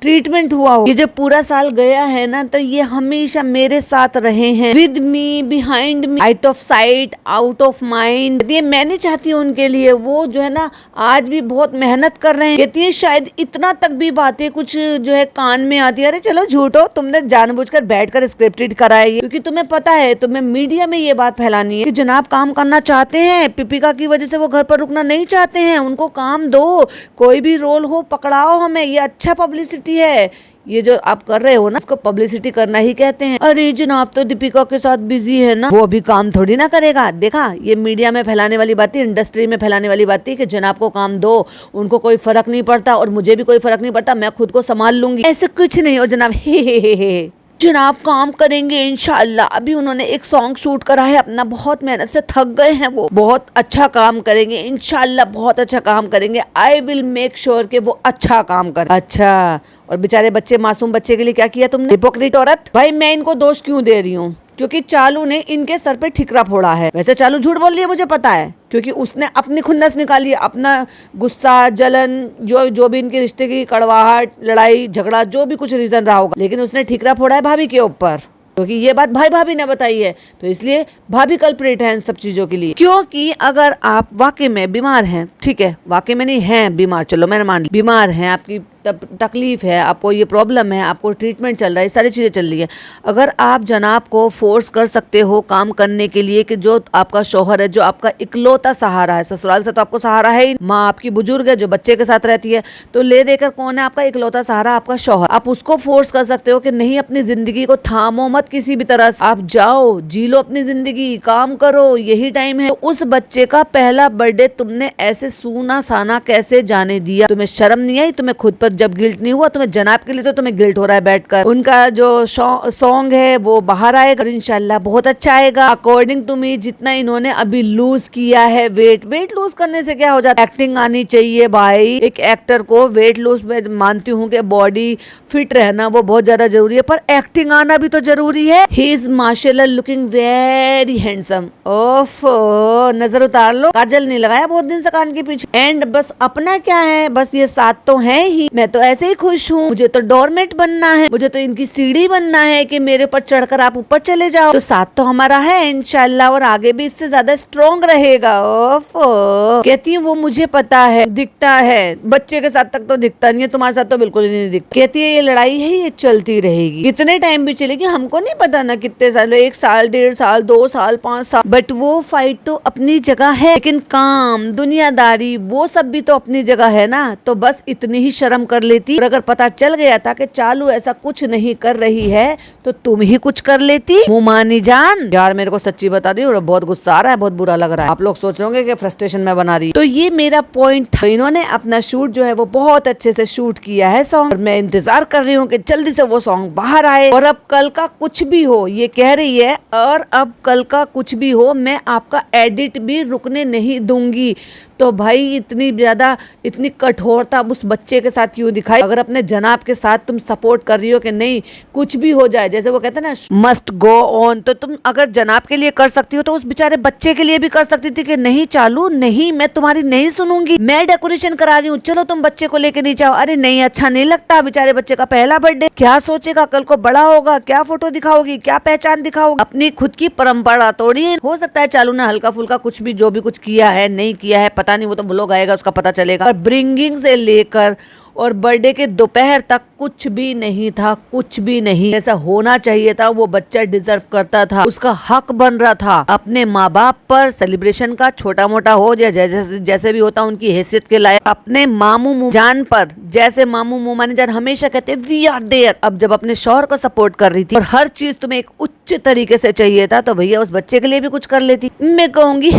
ट्रीटमेंट हुआ हो। ये जो पूरा साल गया है ना, तो ये हमेशा मेरे साथ रहे हैं, with me, behind me, out of site, out of mind. ये मैं नहीं चाहती हूँ उनके लिए, वो जो है ना आज भी बहुत मेहनत कर रहे हैं। कहती है शायद इतना तक भी बातें कुछ जो है कान में आती है। अरे चलो झूठो, तुमने जानबूझकर बैठकर स्क्रिप्टेड कराया है, क्योंकि तुम्हें पता है, तुम्हें मीडिया में ये बात फैलानी है कि जनाब काम करना चाहते हैं, दीपिका की वजह से वो घर पर रुकना नहीं चाहते हैं, उनको काम दो, कोई भी रोल हो पकड़ाओ हमें, ये अच्छा पब्लिसिटी है। ये जो आप कर रहे हो ना, उसको पब्लिसिटी करना ही कहते हैं। अरे जनाब तो दीपिका के साथ बिजी है ना, वो अभी काम थोड़ी ना करेगा। देखा, ये मीडिया में फैलाने वाली बातें, इंडस्ट्री में फैलाने वाली बातें कि जनाब को काम दो, उनको कोई फर्क नहीं पड़ता और मुझे भी कोई फर्क नहीं पड़ता, मैं खुद को संभाल लूंगी। ऐसे कुछ नहीं हो जनाब, हे जनाब काम करेंगे इंशाल्लाह। अभी उन्होंने एक सॉन्ग शूट करा है अपना, बहुत मेहनत से थक गए हैं, वो बहुत अच्छा काम करेंगे इंशाल्लाह, बहुत अच्छा काम करेंगे। आई विल मेक श्योर कि वो अच्छा काम करे। अच्छा, और बेचारे बच्चे, मासूम बच्चे के लिए क्या किया तुमने, हिपोक्रेट औरत। भाई मैं इनको दोष क्यों दे रही हूँ? क्योंकि चालू ने इनके सर पे ठिकरा फोड़ा है। वैसे चालू झूठ बोल रही है, मुझे पता है, क्योंकि उसने अपनी खुन्नस निकाली है, अपना गुस्सा, जलन, जो भी इनके रिश्ते की कड़वाहट, लड़ाई झगड़ा, जो भी कुछ रीजन रहा होगा, लेकिन उसने ठिकरा फोड़ा है भाभी के ऊपर, क्योंकि ये बात भाभी ने बताई है, तो इसलिए भाभी कल्प्रेट है इन सब चीजों के लिए। क्योंकि अगर आप वाकई में बीमार हैं, ठीक है, वाकई में नहीं हैं बीमार, चलो मैंने मान लिया, बीमार हैं, आपकी तकलीफ है, आपको ये प्रॉब्लम है, आपको ट्रीटमेंट चल रहा है, सारी चीजें चल रही है, अगर आप जनाब को फोर्स कर सकते हो काम करने के लिए, कि जो आपका शौहर है, जो आपका इकलौता सहारा है, ससुराल से तो आपको सहारा है ही, माँ आपकी बुजुर्ग है जो बच्चे के साथ रहती है, तो ले देकर कौन है आपका इकलौता सहारा, आपका शौहर। आप उसको फोर्स कर सकते हो कि नहीं, अपनी जिंदगी को थामो मत किसी भी तरह से, आप जाओ जी लो अपनी जिंदगी, काम करो, यही टाइम है। तो उस बच्चे का पहला बर्थडे तुमने ऐसे सूना साना कैसे जाने दिया? तुम्हें शर्म नहीं आई? तुम्हें खुद पर जब गिल्ट नहीं हुआ? तुम्हें जनाब के लिए तो तुम्हें गिल्ट हो रहा है बैठकर। उनका जो सॉन्ग है वो बाहर आएगा, इंशाल्लाह बहुत अच्छा आएगा। अकॉर्डिंग टू मी, जितना इन्होंने अभी लूज किया है वेट लूज करने से क्या हो जाता है, एक्टिंग आनी चाहिए भाई। एक एक्टर को वेट लूज में मानती हूँ कि बॉडी फिट रहना वो बहुत ज्यादा जरूरी है, पर एक्टिंग आना भी तो जरूरी है। ही इज माशाल्लाह लुकिंग वेरी हैंडसम। ओफ, नजर उतार लो, काजल नहीं लगाया बहुत दिन से कान के पीछे। एंड बस अपना क्या है, बस ये साथ तो है ही, मैं तो ऐसे ही खुश हूँ, मुझे तो डोरमेट बनना है, मुझे तो इनकी सीढ़ी बनना है कि मेरे ऊपर चढ़कर आप ऊपर चले जाओ। तो साथ तो हमारा है इंशाल्लाह, और आगे भी इससे ज्यादा स्ट्रॉन्ग रहेगा। ओफ, कहती है वो मुझे पता है, दिखता है, बच्चे के साथ तक तो दिखता नहीं है, तुम्हारे साथ तो बिल्कुल ही नहीं दिखता। कहती है ये लड़ाई है, ये चलती रहेगी, कितने टाइम भी चलेगी हमको नहीं पता ना, कितने साल, 1 साल, 1.5 साल, 2 साल, 5 साल, बट वो फाइट तो अपनी जगह है, लेकिन काम, दुनियादारी, वो सब भी तो अपनी जगह है ना। तो बस इतनी ही शर्म कर लेती, और अगर पता चल गया था कि चालू ऐसा कुछ नहीं कर रही है तो तुम ही कुछ कर लेती। मुमानी जान यार, मेरे को सच्ची बता रही हूँ, बहुत गुस्सा आ रहा है, बहुत बुरा लग रहा है। आप लोग सोच रहे होंगे कि फ्रस्ट्रेशन में बना रही। तो ये मेरा पॉइंट था। इन्होंने अपना शूट जो है वो बहुत अच्छे से शूट किया है सॉन्ग, और मैं इंतजार कर रही हूँ कि जल्दी से वो सॉन्ग बाहर आए। और अब कल का कुछ भी हो, ये कह रही है, और अब कल का कुछ भी हो मैं आपका एडिट भी रुकने नहीं दूंगी। तो भाई इतनी ज्यादा, इतनी कठोरता उस बच्चे के साथ क्यों दिखाई? अगर अपने जनाब के साथ तुम सपोर्ट कर रही हो कि नहीं कुछ भी हो जाए, जैसे वो कहते हैं ना मस्ट गो ऑन, तो तुम अगर जनाब के लिए कर सकती हो तो उस बेचारे बच्चे के लिए भी कर सकती थी कि नहीं चालू, नहीं मैं तुम्हारी नहीं सुनूंगी, मैं डेकोरेशन करा रही हूँ, चलो तुम बच्चे को लेके नहीं जाओ। अरे नहीं, अच्छा नहीं लगता, बेचारे बच्चे का पहला बर्थडे, क्या सोचेगा, कल को बड़ा होगा, क्या फोटो दिखाओगी, क्या पहचान दिखाओगी, अपनी खुद की परंपरा तोड़ी। हो सकता है चालू ने हल्का फुल्का कुछ भी, जो भी कुछ किया है नहीं किया है पता नहीं, वो तो व्लॉग आएगा उसका पता चलेगा। और ब्रिंगिंग से लेकर और बर्थडे के दोपहर तक कुछ भी नहीं था, कुछ भी नहीं। ऐसा होना चाहिए था, वो बच्चा डिजर्व करता था, उसका हक बन रहा था। अपने माँ बाप पर सेलिब्रेशन का छोटा मोटा हो या जैसे भी होता उनकी हैसियत के लायक, अपने मामू जान पर, जैसे मामू मुमानी जान हमेशा कहते वी आर देयर। अब जब अपने शौहर को सपोर्ट कर रही थी और हर चीज तुम्हें एक उच्च तरीके से चाहिए था, तो भैया उस बच्चे के लिए भी कुछ कर लेती। मैं कहूंगी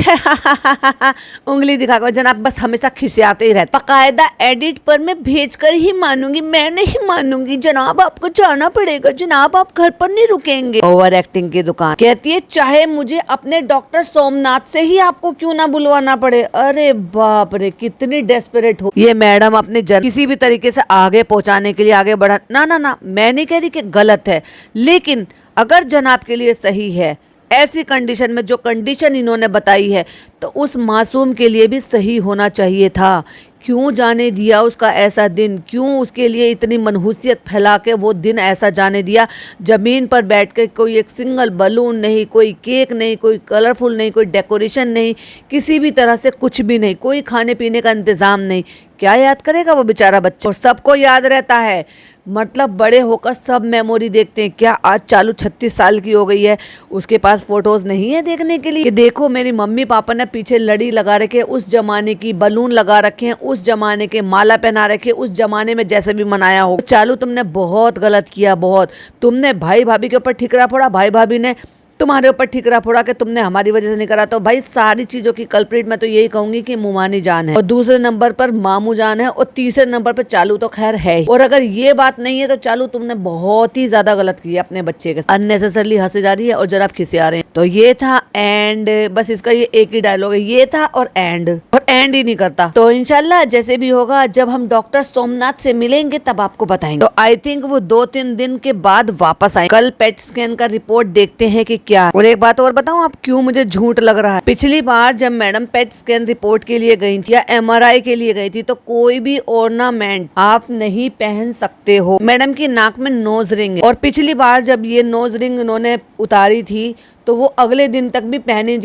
उंगली दिखाकर जनाब बस हमेशा खिसियाते ही रहते। बकायदा एडिट पर मैं कर ही मानूंगी, मैं नहीं मानूंगी, जनाब आपको जाना पड़ेगा, जनाब आप घर पर नहीं रुकेंगे। ओवर एक्टिंग की दुकान। कहती है चाहे मुझे अपने डॉक्टर सोमनाथ से ही आपको क्यों ना बुलवाना पड़े। अरे बाप रे, कितनी डेस्परेट हो ये मैडम, अपने किसी भी तरीके से आगे पहुंचाने के लिए आगे बढ़ा। ना, मैं नहीं कह रही कि गलत है, लेकिन अगर जनाब के लिए सही है, ऐसी कंडीशन में जो कंडीशन इन्होंने बताई है, तो उस मासूम के लिए भी सही होना चाहिए था। क्यों जाने दिया उसका ऐसा दिन, क्यों उसके लिए इतनी मनहूसियत फैला के वो दिन ऐसा जाने दिया। जमीन पर बैठ के कोई एक सिंगल बलून नहीं, कोई केक नहीं, कोई कलरफुल नहीं, कोई डेकोरेशन नहीं, किसी भी तरह से कुछ भी नहीं, कोई खाने पीने का इंतजाम नहीं। क्या याद करेगा वो बेचारा बच्चा? और सबको याद रहता है, मतलब बड़े होकर सब मेमोरी देखते हैं। क्या आज चालू 36 साल की हो गई है, उसके पास फोटोज नहीं है देखने के लिए कि देखो मेरी मम्मी पापा ने पीछे लड़ी लगा रखे, उस जमाने की बलून लगा रखे हैं, उस जमाने के माला पहना रखे, उस जमाने में जैसे भी मनाया हो। चालू तुमने बहुत गलत किया, बहुत। तुमने भाई भाभी के ऊपर ठिकरा फोड़ा, भाई भाभी ने तुम्हारे ऊपर ठिकरा फोड़ा कि तुमने हमारी वजह से नहीं करा। तो भाई सारी चीजों की कल्प्रिट मैं तो यही कहूंगी कि मुमानी जान है, और दूसरे नंबर पर मामू जान है, और तीसरे नंबर पर चालू तो खैर है ही। और अगर ये बात नहीं है तो चालू तुमने बहुत ही ज्यादा गलत किया अपने बच्चे के साथ। अननेसेसरली हंसे जा रही है और जरा खिसिया रहे हैं। तो ये था एंड, बस इसका ये एक ही डायलॉग है, ये था और एंड ही नहीं करता। तो इंशाल्लाह जैसे भी होगा, जब हम डॉक्टर सोमनाथ से मिलेंगे तब आपको बताएंगे। तो आई थिंक वो 2-3 दिन के बाद वापस आए। कल पेट स्कैन का रिपोर्ट देखते हैं कि क्या। और एक बात और बताऊं, आप क्यों मुझे झूठ लग रहा है, पिछली बार जब मैडम पेट स्कैन रिपोर्ट के लिए गई थी या MRI के लिए गई थी, तो कोई भी ऑर्नामेंट आप नहीं पहन सकते हो। मैडम की नाक में नोज रिंग है, और पिछली बार जब ये नोज रिंग उन्होंने उतारी थी तो वो अगले दिन तक भी पहनी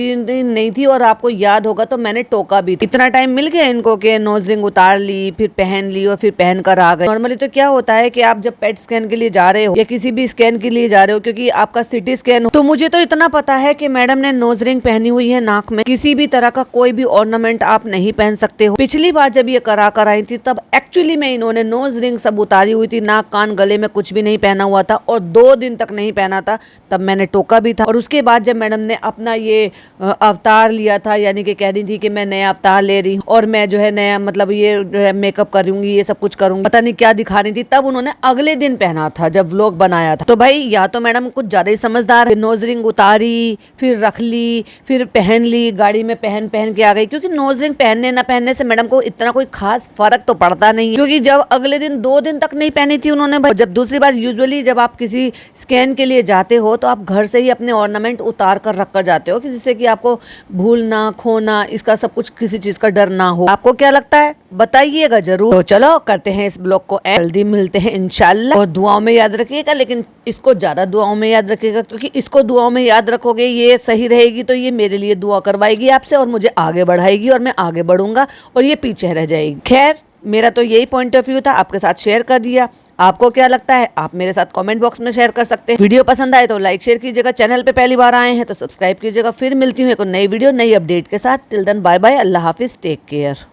नहीं थी, और आपको याद होगा तो मैंने टोका भी। इतना टाइम मिल गया इनको कि नोज रिंग उतार ली, फिर पहन ली, और फिर पहन कर आ गए। नॉर्मली तो क्या होता है कि आप जब पेट स्कैन के लिए जा रहे हो या किसी भी स्कैन के लिए जा रहे हो, क्योंकि आपका CT स्कैन हो, तो मुझे तो इतना पता है कि मैडम ने नोज रिंग पहनी हुई है नाक में। किसी भी तरह का कोई भी ऑर्नामेंट आप नहीं पहन सकते हो। पिछली बार जब ये करा कर आई थी तब एक्चुअली में इन्होंने नोज रिंग सब उतारी हुई थी, नाक कान गले में कुछ भी नहीं पहना हुआ था, और 2 दिन तक नहीं पहना था। तब मैंने टोका भी था। और उसके बाद जब मैडम ने अपना ये अवतार लिया था, यानी कि कह रही थी कि मैं नया अवतार ले रही हूँ और मैं जो है नया, मतलब ये मेकअप करूंगी, ये सब कुछ करूंगी, पता नहीं क्या दिखा रही थी, तब उन्होंने अगले दिन पहना था जब व्लॉग बनाया था। तो भाई या तो मैडम कुछ ज्यादा ही समझदार है, नोज रिंग उतारी, फिर रख ली, फिर पहन ली, गाड़ी में पहन के आ गई। क्योंकि नोज रिंग पहनने ना पहनने से मैडम को इतना कोई खास फर्क तो पड़ता नहीं है, क्योंकि जब अगले दिन 2 दिन तक नहीं पहनी थी उन्होंने। जब दूसरी बार यूजुअली जब आप किसी स्कैन के लिए जाते हो तो आप घर से ही अपने ऑर्नामेंट उतार कर रख कर जाते हो, कि जिससे कि आपको भूलना खोना इसका सब कुछ, किसी चीज का डर ना हो। आपको क्या लगता है बताइएगा जरूर। तो चलो करते हैं इस ब्लॉग को, जल्दी मिलते हैं इंशाल्लाह। और दुआओं में याद रखिएगा, लेकिन इसको ज्यादा दुआओं में याद रखिएगा, क्योंकि इसको दुआओं में याद रखोगे, ये सही रहेगी तो ये मेरे लिए दुआ करवाएगी आपसे और मुझे आगे बढ़ाएगी, और मैं आगे बढ़ूंगा और ये पीछे रह जाएगी। खैर मेरा तो यही पॉइंट ऑफ व्यू था, आपके साथ शेयर कर दिया। आपको क्या लगता है आप मेरे साथ कमेंट बॉक्स में शेयर कर सकते हैं। वीडियो पसंद आए तो लाइक शेयर कीजिएगा, चैनल पे पहली बार आए हैं तो सब्सक्राइब कीजिएगा। फिर मिलती हूँ एक नई वीडियो नई अपडेट के साथ। टिल देन बाय बाय, अल्लाह हाफिज, टेक केयर।